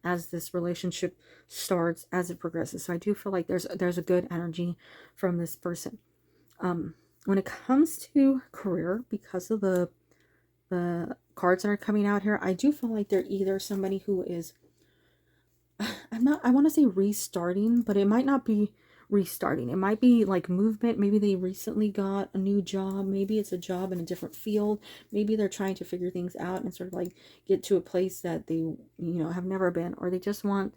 as this relationship starts, as it progresses. So I do feel like there's a good energy from this person. When it comes to career, because of the cards that are coming out here, I do feel like they're either somebody who is, I want to say restarting, but it might not be restarting. It might be like movement. Maybe they recently got a new job. Maybe it's a job in a different field. Maybe they're trying to figure things out and sort of like get to a place that they, have never been, or they just want,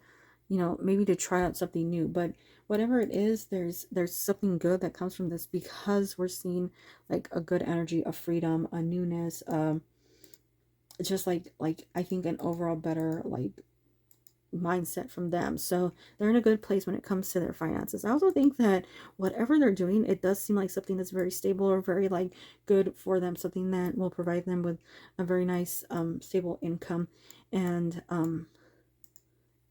maybe to try out something new. But whatever it is, there's something good that comes from this, because we're seeing like a good energy of freedom, a newness, just like I think an overall better like mindset from them. So they're in a good place when it comes to their finances. I also think that whatever they're doing, it does seem like something that's very stable, or very like good for them, something that will provide them with a very nice stable income, and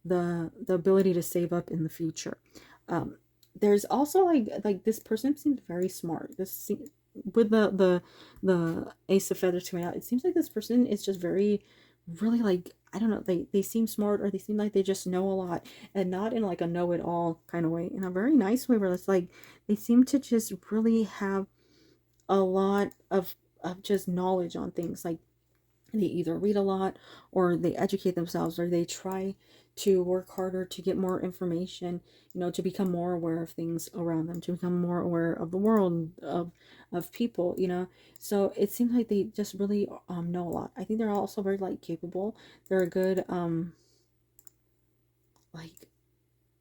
the ability to save up in the future. There's also like this person seems very smart. With the Ace of Feathers coming out, it seems like this person is just very, really like, I don't know, they seem smart, or they seem like they just know a lot, and not in like a know-it-all kind of way, in a very nice way, where it's like they seem to just really have a lot of just knowledge on things. Like they either read a lot, or they educate themselves, or they try to work harder to get more information, to become more aware of things around them, to become more aware of the world, of people, so it seems like they just really know a lot. I think they're also very like capable. They're a good like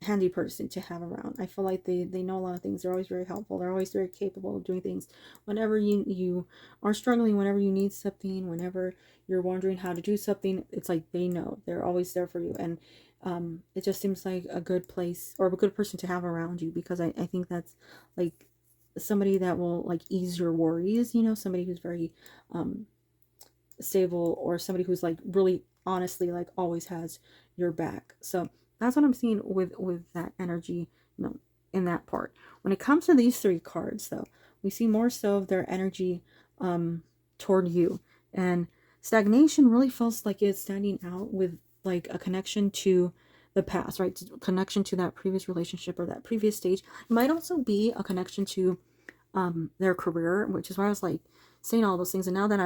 handy person to have around. I feel like they know a lot of things. They're always very helpful. They're always very capable of doing things. Whenever you are struggling, whenever you need something, whenever you're wondering how to do something, it's like they know. They're always there for you. And it just seems like a good place, or a good person to have around you, because I think that's like somebody that will like ease your worries, somebody who's very stable, or somebody who's like really honestly like always has your back. So that's what I'm seeing with that energy, in that part. When it comes to these three cards, though, we see more so of their energy toward you. And stagnation really feels like it's standing out with like a connection to the past, right? Connection to that previous relationship or that previous stage. It might also be a connection to their career, which is why I was like saying all those things. And now that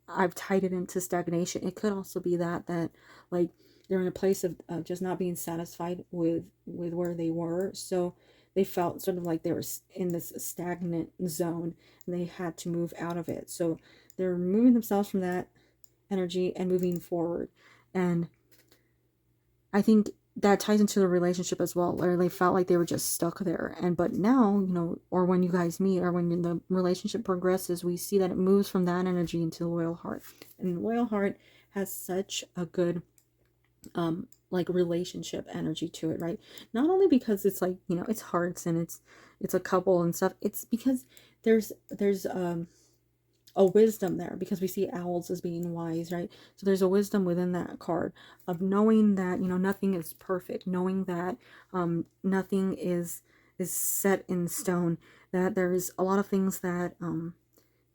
I've tied it into stagnation, it could also be that like they're in a place of just not being satisfied with where they were. So they felt sort of like they were in this stagnant zone and they had to move out of it. So they're moving themselves from that energy and moving forward. And I think that ties into the relationship as well, where they felt like they were just stuck there. And but now, you know, or when you guys meet or when the relationship progresses, we see that it moves from that energy into the loyal heart. And the loyal heart has such a good like relationship energy to it, right? Not only because it's like, you know, it's hearts and it's a couple and stuff. It's because there's a wisdom there, because we see owls as being wise, right? So there's a wisdom within that card of knowing that, you know, nothing is perfect, knowing that nothing is set in stone, that there's a lot of things that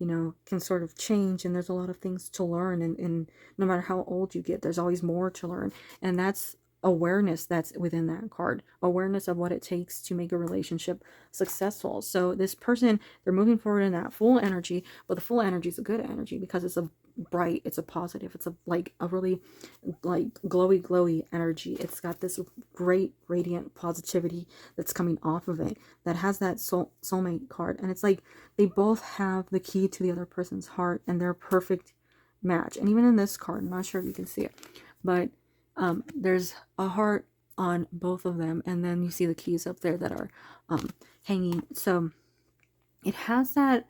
you know, can sort of change, and there's a lot of things to learn, and no matter how old you get, there's always more to learn. And that's awareness that's within that card, awareness of what it takes to make a relationship successful. So this person, they're moving forward in that full energy, but the full energy is a good energy because it's a bright, it's a positive, it's a like a really like glowy energy. It's got this great radiant positivity that's coming off of it, that has that soulmate card. And it's like they both have the key to the other person's heart, and they're a perfect match. And even in this card, I'm not sure if you can see it, but there's a heart on both of them, and then you see the keys up there that are hanging. So it has that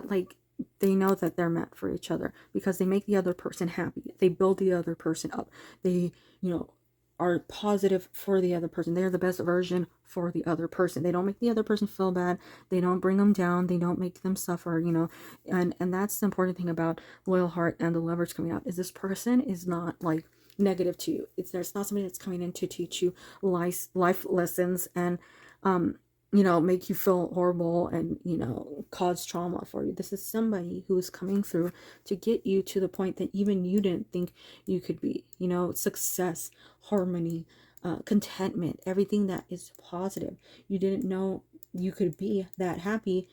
like they know that they're meant for each other because they make the other person happy. They build the other person up. They, you know, are positive for the other person. They're the best version for the other person. They don't make the other person feel bad. They don't bring them down. They don't make them suffer, you know. And that's the important thing about loyal heart and the lovers coming out, is this person is not like negative to you. There's not somebody that's coming in to teach you life lessons and you know, make you feel horrible and, you know, cause trauma for you. This is somebody who is coming through to get you to the point that even you didn't think you could be. You know, success, harmony, contentment, everything that is positive. You didn't know you could be that happy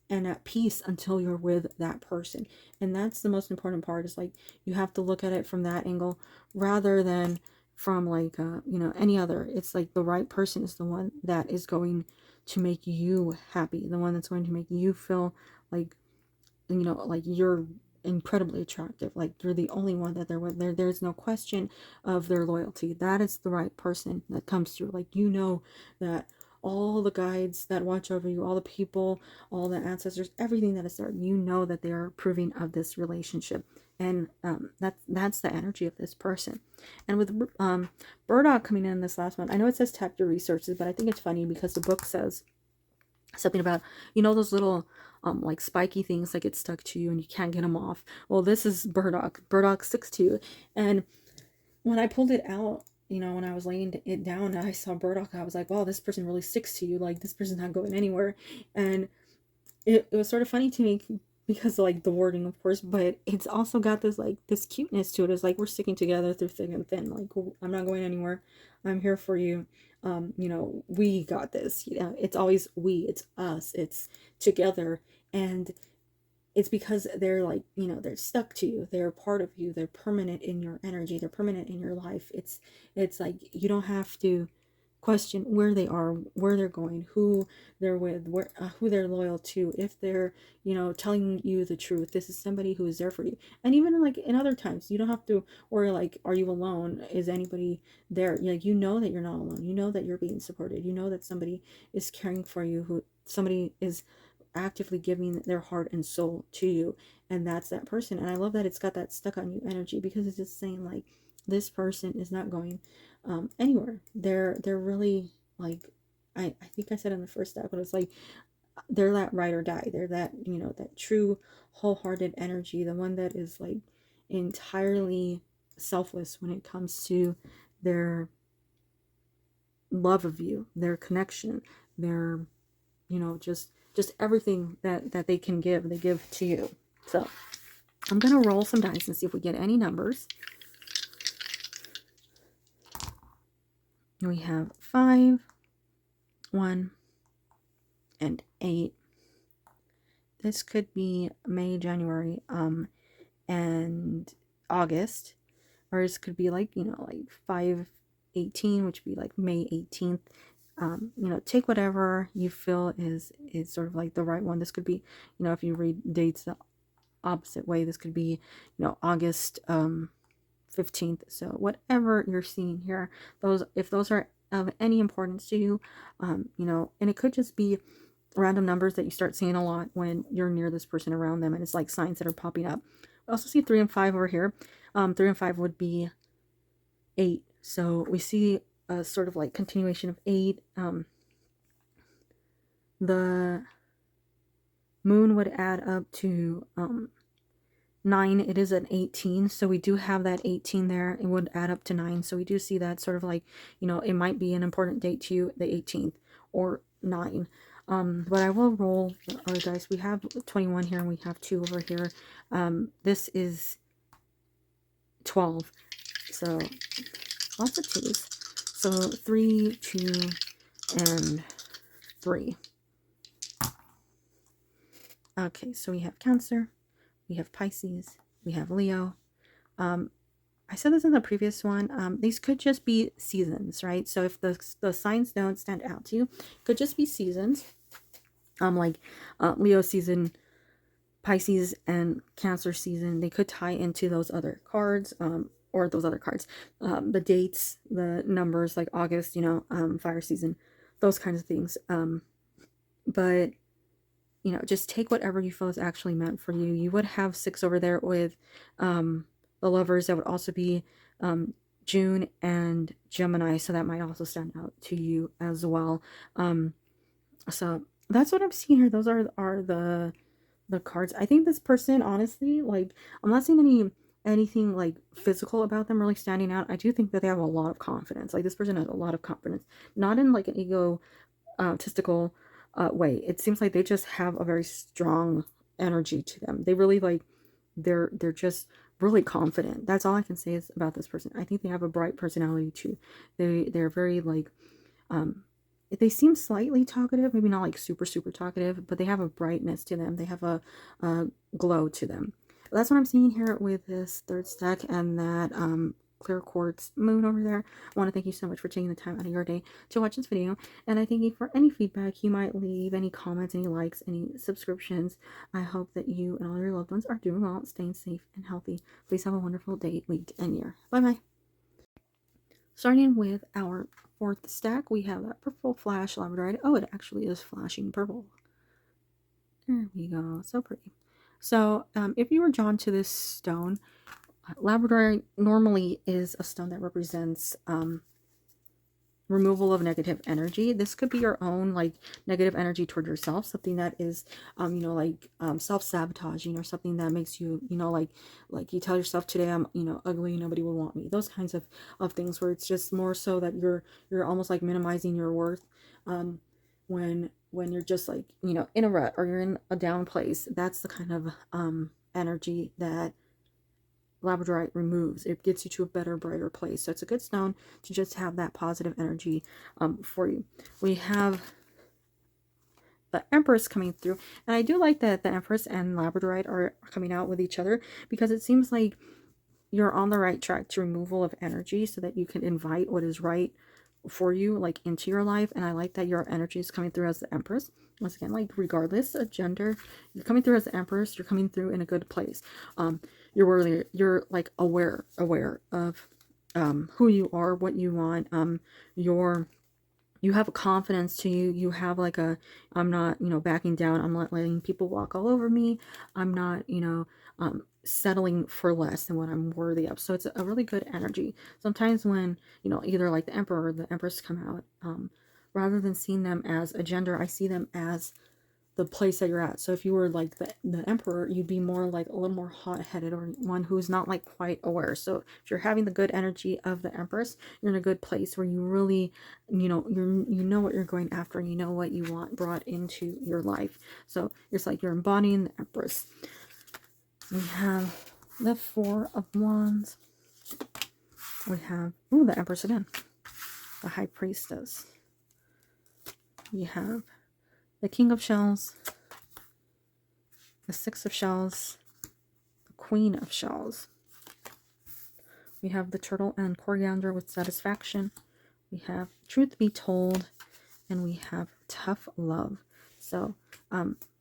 and at peace until you're with that person. And that's the most important part, is like you have to look at it from that angle rather than from like you know, any other. It's like the right person is the one that is going to make you happy, the one that's going to make you feel like, you know, like you're incredibly attractive, like you're the only one that they're with. There's no question of their loyalty. That is the right person that comes through. Like, you know, that all the guides that watch over you, all the people, all the ancestors, everything that is there, you know that they are approving of this relationship. And that's the energy of this person. And with Burdock coming in this last month, I know it says tap your resources, but I think it's funny because the book says something about, you know, those little like spiky things that get stuck to you and you can't get them off. Well, this is Burdock sticks to you. And when I pulled it out, you know, when I was laying it down and I saw Burdock, I was like, wow, this person really sticks to you. Like, this person's not going anywhere. And it was sort of funny to me because like the wording, of course, but it's also got this like this cuteness to it. It's like we're sticking together through thick and thin. Like, I'm not going anywhere. I'm here for you. You know, we got this. You know, it's always we, it's us, it's together. And it's because they're like, you know, they're stuck to you. They're part of you. They're permanent in your energy. They're permanent in your life. It's like you don't have to question where they are, where they're going, who they're with, where who they're loyal to, if they're, you know, telling you the truth. This is somebody who is there for you. And even like in other times, you don't have to worry like, are you alone? Is anybody there? Like, you know that you're not alone. You know that you're being supported. You know that somebody is caring for you, who somebody is actively giving their heart and soul to you, and that's that person. And I love that it's got that stuck on you energy, because it's just saying like, this person is not going anywhere. They're really like, I think I said in the first step, but it's like they're that ride or die. They're that, you know, that true wholehearted energy, the one that is like entirely selfless when it comes to their love of you, their connection, their, you know, just everything that they can give, they give to you. So I'm going to roll some dice and see if we get any numbers. We have 5, 1, and 8. This could be May, January, and August, or this could be like, you know, like 5/18, which would be like May 18th. You know, take whatever you feel is sort of like the right one. This could be, you know, if you read dates the opposite way, this could be, you know, August 15th. So whatever you're seeing here, if those are of any importance to you, you know, and it could just be random numbers that you start seeing a lot when you're near this person around them, and it's like signs that are popping up. I also see 3 and 5 over here. 3 and 5 would be 8. So we see a sort of like continuation of 8. The moon would add up to 9. It is an 18, so we do have that 18 there. It would add up to 9, so we do see that sort of like, you know, it might be an important date to you, the 18th or 9. But I will roll the other dice. We have 21 here and we have 2 over here. This is 12, so lots of 2s. So 3, 2, and 3. Okay, so we have Cancer, we have Pisces, we have Leo. I said this in the previous one. These could just be seasons, right? So if the signs don't stand out to you, it could just be seasons. Like Leo season, Pisces, and Cancer season. They could tie into those other cards, or those other cards. The dates, the numbers, like August, you know, fire season, those kinds of things. But you know, just take whatever you feel is actually meant for you. You would have 6 over there with the Lovers. That would also be June and Gemini, so that might also stand out to you as well. So that's what I'm seeing here. Those are the cards. I think this person, honestly, like, I'm not seeing anything like physical about them really standing out. I do think that they have a lot of confidence. Like, this person has a lot of confidence, not in like an egotistical way. It seems like they just have a very strong energy to them. They really like, they're just really confident. That's all I can say is about this person. I think they have a bright personality too. They're very like, they seem slightly talkative, maybe not like super talkative, but they have a brightness to them. They have a glow to them. That's what I'm seeing here with this third stack and that clear quartz moon over there. I want to thank you so much for taking the time out of your day to watch this video, and I thank you for any feedback you might leave, any comments, any likes, any subscriptions. I hope that you and all your loved ones are doing well, staying safe and healthy. Please have a wonderful day, week, and year. Bye bye. Starting with our fourth stack, we have that purple flash labradorite. Oh, it actually is flashing purple. There we go, so pretty. So if you were drawn to this stone, Labradorite normally is a stone that represents removal of negative energy. This could be your own like negative energy toward yourself, something that is you know, like self-sabotaging, or something that makes you, you know, like you tell yourself, today I'm, you know, ugly, nobody will want me. Those kinds of things, where it's just more so that you're almost like minimizing your worth when you're just like, you know, in a rut or you're in a down place. That's the kind of energy that Labradorite removes. It gets you to a better, brighter place. So it's a good stone to just have that positive energy for you. We have the Empress coming through, and I do like that the Empress and Labradorite are coming out with each other, because it seems like you're on the right track to removal of energy so that you can invite what is right for you, like, into your life. And I like that your energy is coming through as the Empress. Once again, like, regardless of gender, you're coming through as the Empress. You're coming through in a good place. You're like aware of who you are, what you want. You have a confidence to you. You have like a, I'm not, you know, backing down. I'm not letting people walk all over me. I'm not, you know, settling for less than what I'm worthy of. So it's a really good energy. Sometimes when, you know, either like the Emperor or the Empress come out, rather than seeing them as a gender, I see them as the place that you're at. So if you were like the Emperor, you'd be more like a little more hot-headed, or one who's not like quite aware. So if you're having the good energy of the Empress, you're in a good place where you really, you know, you know what you're going after, and you know what you want brought into your life. So it's like you're embodying the Empress. We have the Four of Wands. We have, ooh, the Empress again. the High Priestess. We have the King of Shells, the Six of Shells, the Queen of Shells. We have the Turtle and Coriander with Satisfaction. We have Truth Be Told, and we have Tough Love. So,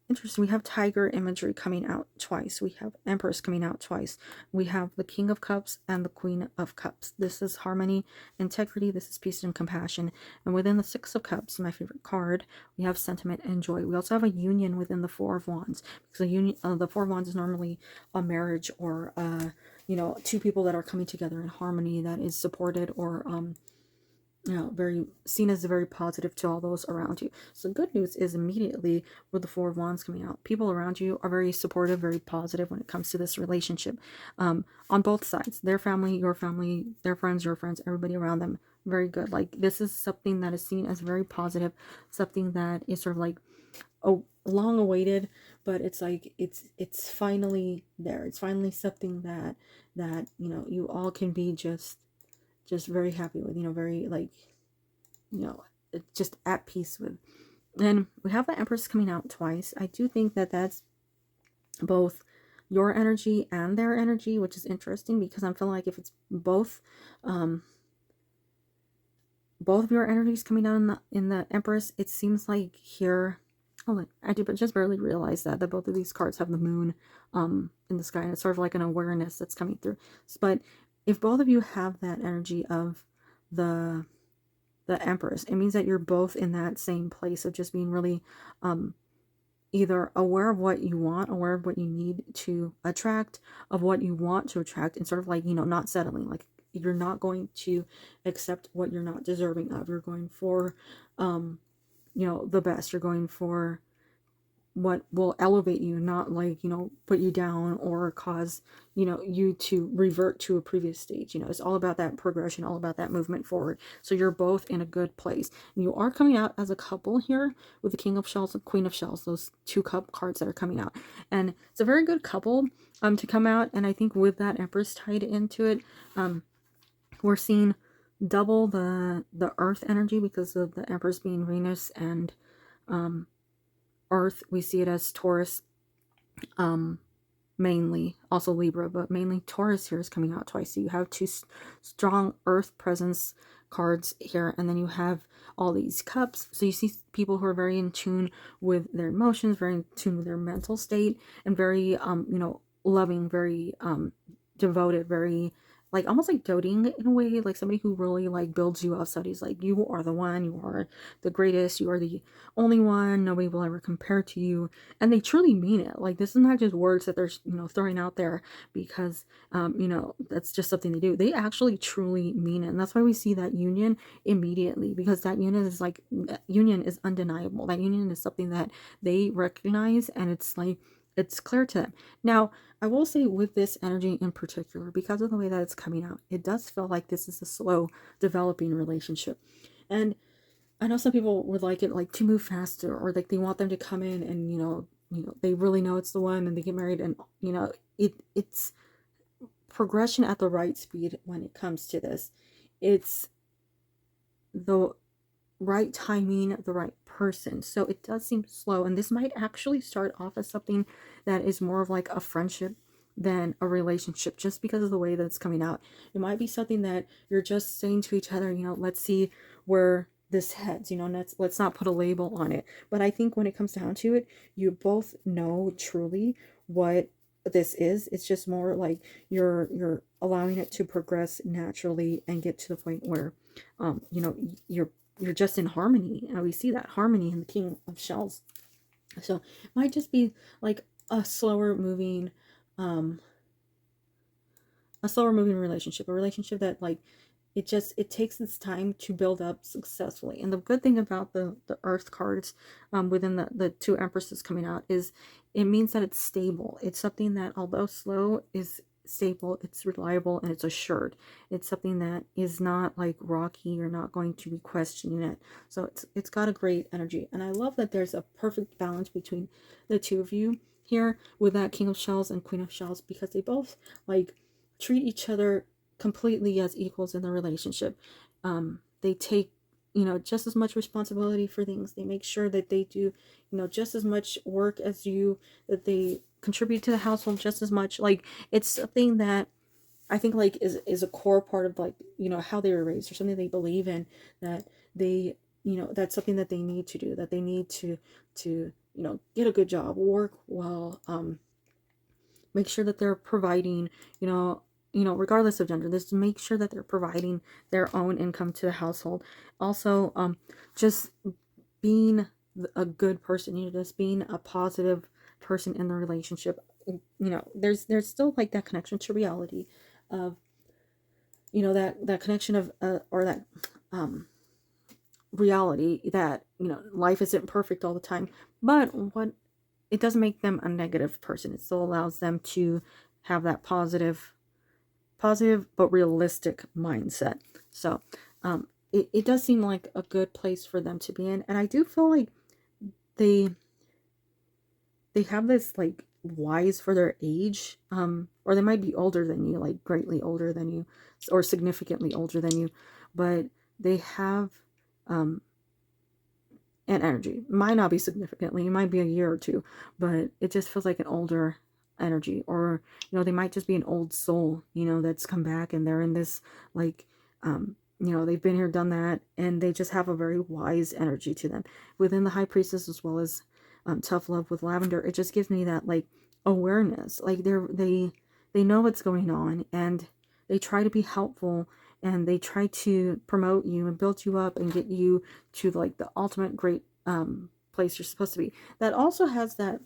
interesting. We have Tiger imagery coming out twice. We have Empress coming out twice. We have the King of Cups and the Queen of Cups. This is harmony, integrity. This is peace and compassion. And within the Six of Cups, my favorite card, we have sentiment and joy. We also have a union within the Four of Wands, because the union, the Four of Wands is normally a marriage, or you know, two people that are coming together in harmony, that is supported, or you know, very seen as very positive to all those around you. So good news is, immediately with the Four of Wands coming out, people around you are very supportive, very positive when it comes to this relationship, on both sides. Their family, your family, their friends, your friends, everybody around them. Very good. Like, this is something that is seen as very positive, something that is sort of like long awaited, but it's like it's finally there. It's finally something that you know, you all can be just very happy with, you know, very, like, you know, just at peace with. And we have the Empress coming out twice. I do think that that's both your energy and their energy, which is interesting, because I'm feeling like if it's both of your energies coming out in the Empress, it seems like here, oh, I did but just barely realize that both of these cards have the moon in the sky, and it's sort of like an awareness that's coming through. But if both of you have that energy of the Empress, it means that you're both in that same place of just being really either aware of what you want, aware of what you need to attract, of what you want to attract, and sort of like, you know, not settling. Like, you're not going to accept what you're not deserving of. You're going for you know, the best. You're going for what will elevate you, not like, you know, put you down or cause, you know, you to revert to a previous stage. You know, it's all about that progression, all about that movement forward. So you're both in a good place. And you are coming out as a couple here with the King of Shells and Queen of Shells, those two cup cards that are coming out. And it's a very good couple to come out. And I think with that Empress tied into it, we're seeing double the earth energy, because of the Empress being Venus and Earth. We see it as Taurus, mainly, also Libra, but mainly Taurus here is coming out twice. So you have two strong earth presence cards here, and then you have all these cups. So you see people who are very in tune with their emotions, very in tune with their mental state, and very you know, loving, very devoted, very, like, almost like doting in a way, like somebody who really like builds you up. Somebody's like, you are the one, you are the greatest, you are the only one, nobody will ever compare to you. And they truly mean it. Like, this is not just words that they're, you know, throwing out there because you know, that's just something they do. They actually truly mean it. And that's why we see that union immediately, because that union is like, union is undeniable. That union is something that they recognize, and it's like, it's clear to them. Now, I will say with this energy in particular, because of the way that it's coming out, it does feel like this is a slow developing relationship. And I know some people would like it like to move faster, or like they want them to come in and, you know, they really know it's the one and they get married, and, you know, it's progression at the right speed when it comes to this. It's the right timing, the right person. So it does seem slow, and this might actually start off as something that is more of like a friendship than a relationship, just because of the way that it's coming out. It might be something that you're just saying to each other, you know, let's see where this heads, you know, let's not put a label on it. But I think when it comes down to it, you both know truly what this is. It's just more like you're allowing it to progress naturally and get to the point where you know, you're just in harmony. And we see that harmony in the King of Shells. So it might just be like a slower moving relationship, a relationship that, like, it takes its time to build up successfully. And the good thing about the earth cards within the two empresses coming out is it means that it's stable. It's something that, although slow, is stable, it's reliable, and it's assured. It's something that is not like rocky. You're not going to be questioning it. So it's got a great energy. And I love that there's a perfect balance between the two of you here with that King of Shells and Queen of Shells, because they both like treat each other completely as equals in the relationship. they take, you know, just as much responsibility for things. They make sure that they do, you know, just as much work as you, that they contribute to the household just as much. Like, it's something that I think like is a core part of, like, you know, how they were raised, or something they believe in, that they, you know, that's something that they need to do, that they need to, you know, get a good job, work well, make sure that they're providing, you know, regardless of gender, just make sure that they're providing their own income to the household. Also, just being a good person, you know, just being a positive person in the relationship. You know, there's still like that connection to reality of, you know, that connection of, or that, reality that, you know, life isn't perfect all the time, but what it doesn't make them a negative person. It still allows them to have that positive but realistic mindset. So it does seem like a good place for them to be in, and I do feel like they have this like wise for their age, or they might be older than you, like greatly older than you, or significantly older than you, but they have an energy. Might not be significantly, it might be a year or two, but it just feels like an older energy. Or, you know, they might just be an old soul, you know, that's come back, and they're in this like, you know, they've been here, done that, and they just have a very wise energy to them. Within the High Priestess, as well as Tough Love with Lavender, it just gives me that like awareness, like they know what's going on, and they try to be helpful, and they try to promote you and build you up and get you to like the ultimate great place you're supposed to be. That also has that,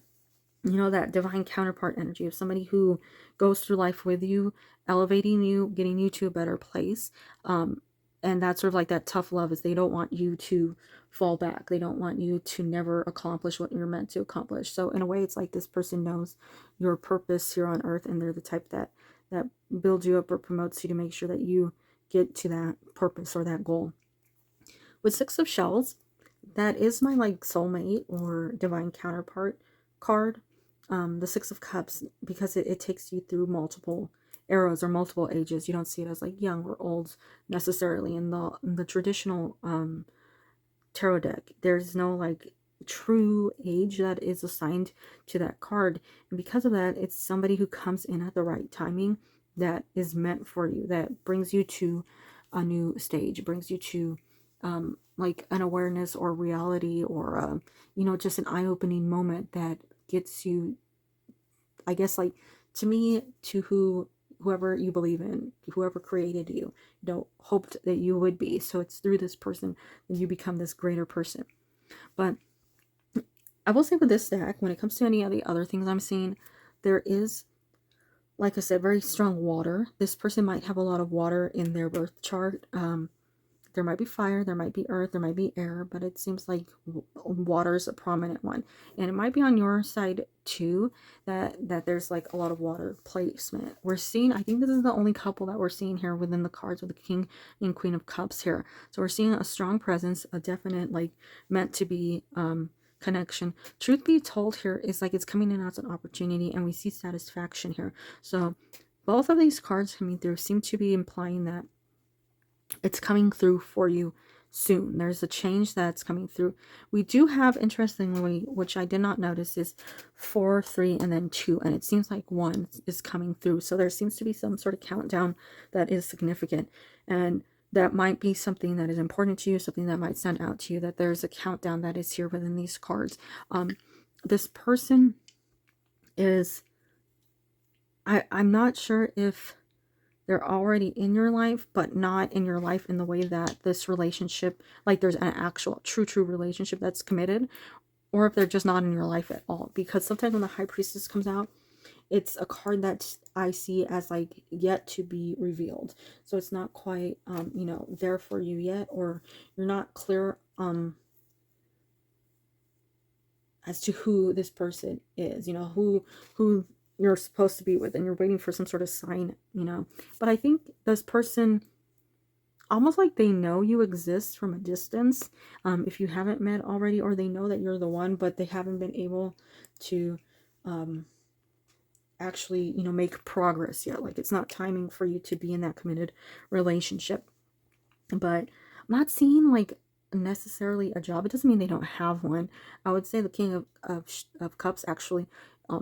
you know, that divine counterpart energy of somebody who goes through life with you, elevating you, getting you to a better place. And that's sort of like that tough love, is they don't want you to fall back. They don't want you to never accomplish what you're meant to accomplish. So in a way, it's like this person knows your purpose here on earth, and they're the type that builds you up or promotes you to make sure that you get to that purpose or that goal. With Six of Shells, that is my like soulmate or divine counterpart card. The Six of Cups, because it takes you through multiple eras or multiple ages. You don't see it as like young or old necessarily. In the traditional tarot deck, there's no like true age that is assigned to that card, and because of that, it's somebody who comes in at the right timing, that is meant for you, that brings you to a new stage, brings you to like an awareness or reality, or you know, just an eye-opening moment that gets you, I guess, like, to me, to whoever you believe in, whoever created you, you know, hoped that you would be. So it's through this person that you become this greater person. But I will say with this deck, when it comes to any of the other things I'm seeing, there is, like I said, very strong water. This person might have a lot of water in their birth chart. There might be fire, there might be earth, there might be air, but it seems like water is a prominent one. And it might be on your side too, that there's like a lot of water placement. We're seeing, I think this is the only couple that we're seeing here within the cards with the King and Queen of Cups here. So we're seeing a strong presence, a definite like meant to be connection. Truth be told, here is like it's coming in as an opportunity, and we see satisfaction here. So both of these cards coming through seem to be implying that it's coming through for you soon. There's a change that's coming through. We do have, interestingly, which I did not notice, is 4, 3, and then 2, and it seems like 1 is coming through. So there seems to be some sort of countdown that is significant, and that might be something that is important to you, something that might stand out to you, that there's a countdown that is here within these cards. This person is, I'm not sure if they're already in your life, but not in your life in the way that this relationship, like there's an actual true relationship that's committed, or if they're just not in your life at all. Because sometimes when the High Priestess comes out, it's a card that I see as like yet to be revealed. So it's not quite, you know, there for you yet, or you're not clear as to who this person is, you know, who you're supposed to be with, and you're waiting for some sort of sign, you know. But I think this person, almost like they know you exist from a distance, if you haven't met already, or they know that you're the one, but they haven't been able to actually, you know, make progress yet. Like it's not timing for you to be in that committed relationship. But not seeing like necessarily a job. It doesn't mean they don't have one. I would say the King of Cups actually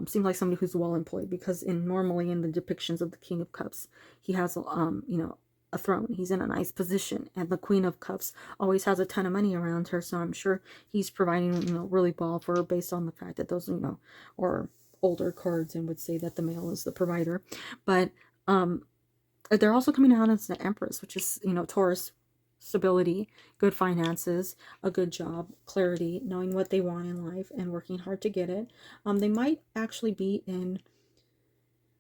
seems like somebody who's well employed, because normally in the depictions of the King of Cups, he has you know, a throne. He's in a nice position, and the Queen of Cups always has a ton of money around her. So I'm sure he's providing, you know, really well for her, based on the fact that those, you know, or older cards and would say that the male is the provider. But they're also coming out as the Empress, which is, you know, Taurus, stability, good finances, a good job, clarity, knowing what they want in life and working hard to get it. They might actually be in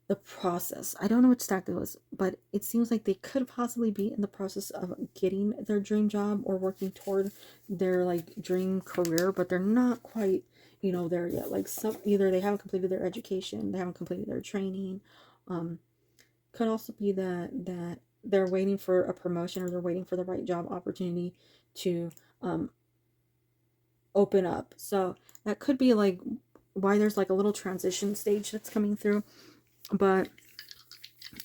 the process. I don't know which stack it was, but it seems like they could possibly be in the process of getting their dream job or working toward their like dream career, but they're not quite, you know, there yet. Like either they haven't completed their education, they haven't completed their training. Could also be that they're waiting for a promotion, or they're waiting for the right job opportunity to open up. So that could be like why there's like a little transition stage that's coming through. But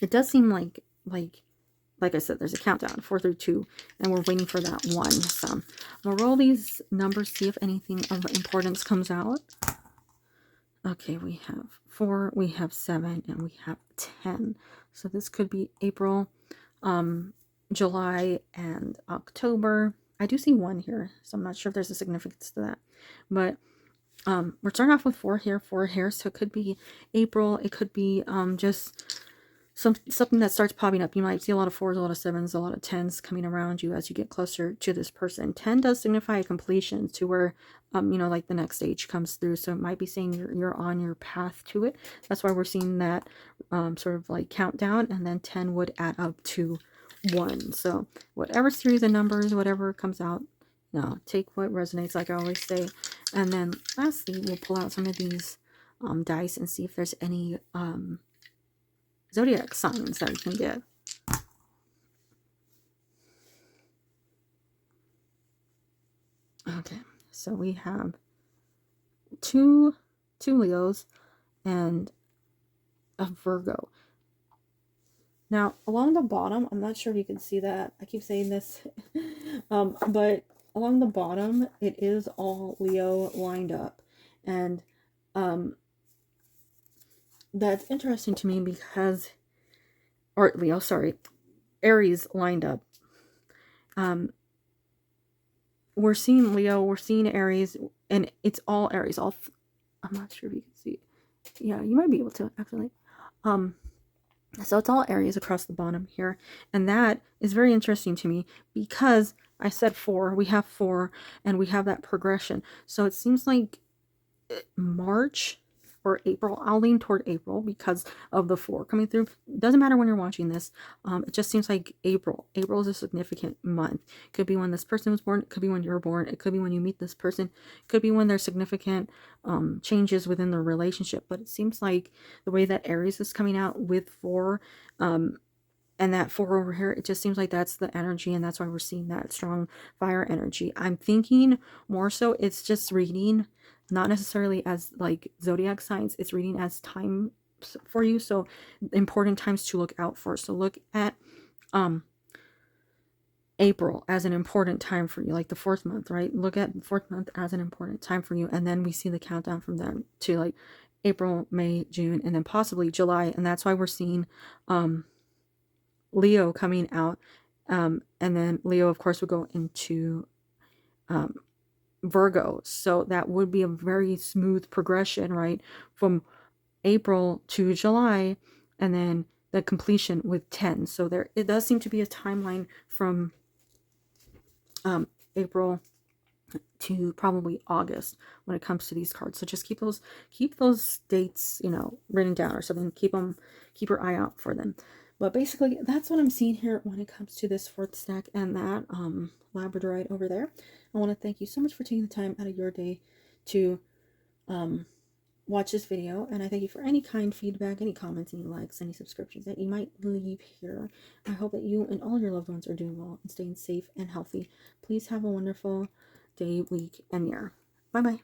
it does seem like I said, there's a countdown, 4 through 2, and we're waiting for that 1. So I'm gonna roll these numbers, see if anything of importance comes out. Okay, we have 4, we have 7, and we have 10. So this could be April, July, and October. I do see 1 here, so I'm not sure if there's a significance to that. But we're starting off with 4 here, so it could be April. It could be just something that starts popping up. You might see a lot of 4s, a lot of 7s, a lot of 10s coming around you as you get closer to this person. 10 does signify a completion, to where you know, like the next stage comes through. So it might be saying you're on your path to it. That's why we're seeing that sort of like countdown, and then 10 would add up to 1. So whatever series of numbers, whatever comes out, no, take what resonates, like I always say. And then lastly, we'll pull out some of these dice and see if there's any zodiac signs that we can get. Okay, so we have two Leos and a Virgo. Now, along the bottom, I'm not sure if you can see that. I keep saying this, but along the bottom, it is all Leo lined up. And that's interesting to me because, or Leo, sorry, Aries lined up. We're seeing Leo, we're seeing Aries, and it's all Aries. I'm not sure if you can see. Yeah, you might be able to, actually. So it's all Aries across the bottom here. And that is very interesting to me because I said 4. We have 4 and we have that progression. So it seems like March or April. I'll lean toward April because of the 4 coming through. It doesn't matter when you're watching this. It just seems like April. April is a significant month. It could be when this person was born. It could be when you're born. It could be when you meet this person. It could be when there's significant changes within the relationship. But it seems like the way that Aries is coming out with 4, and that 4 over here, it just seems like that's the energy, and that's why we're seeing that strong fire energy. I'm thinking more so it's just reading, not necessarily as like zodiac signs, it's reading as time for you. So important times to look out for. So look at April as an important time for you, like the 4th month, right? Look at the 4th month as an important time for you, and then we see the countdown from there to like April, May, June, and then possibly July. And that's why we're seeing Leo coming out, and then Leo of course would go into Virgo. So that would be a very smooth progression, right, from April to July, and then the completion with 10. So there, it does seem to be a timeline from April to probably August when it comes to these cards. So just keep those dates, you know, written down or something. Keep your eye out for them. But basically, that's what I'm seeing here when it comes to this 4th stack and that Labradorite over there. I want to thank you so much for taking the time out of your day to watch this video. And I thank you for any kind feedback, any comments, any likes, any subscriptions that you might leave here. I hope that you and all your loved ones are doing well and staying safe and healthy. Please have a wonderful day, week, and year. Bye-bye.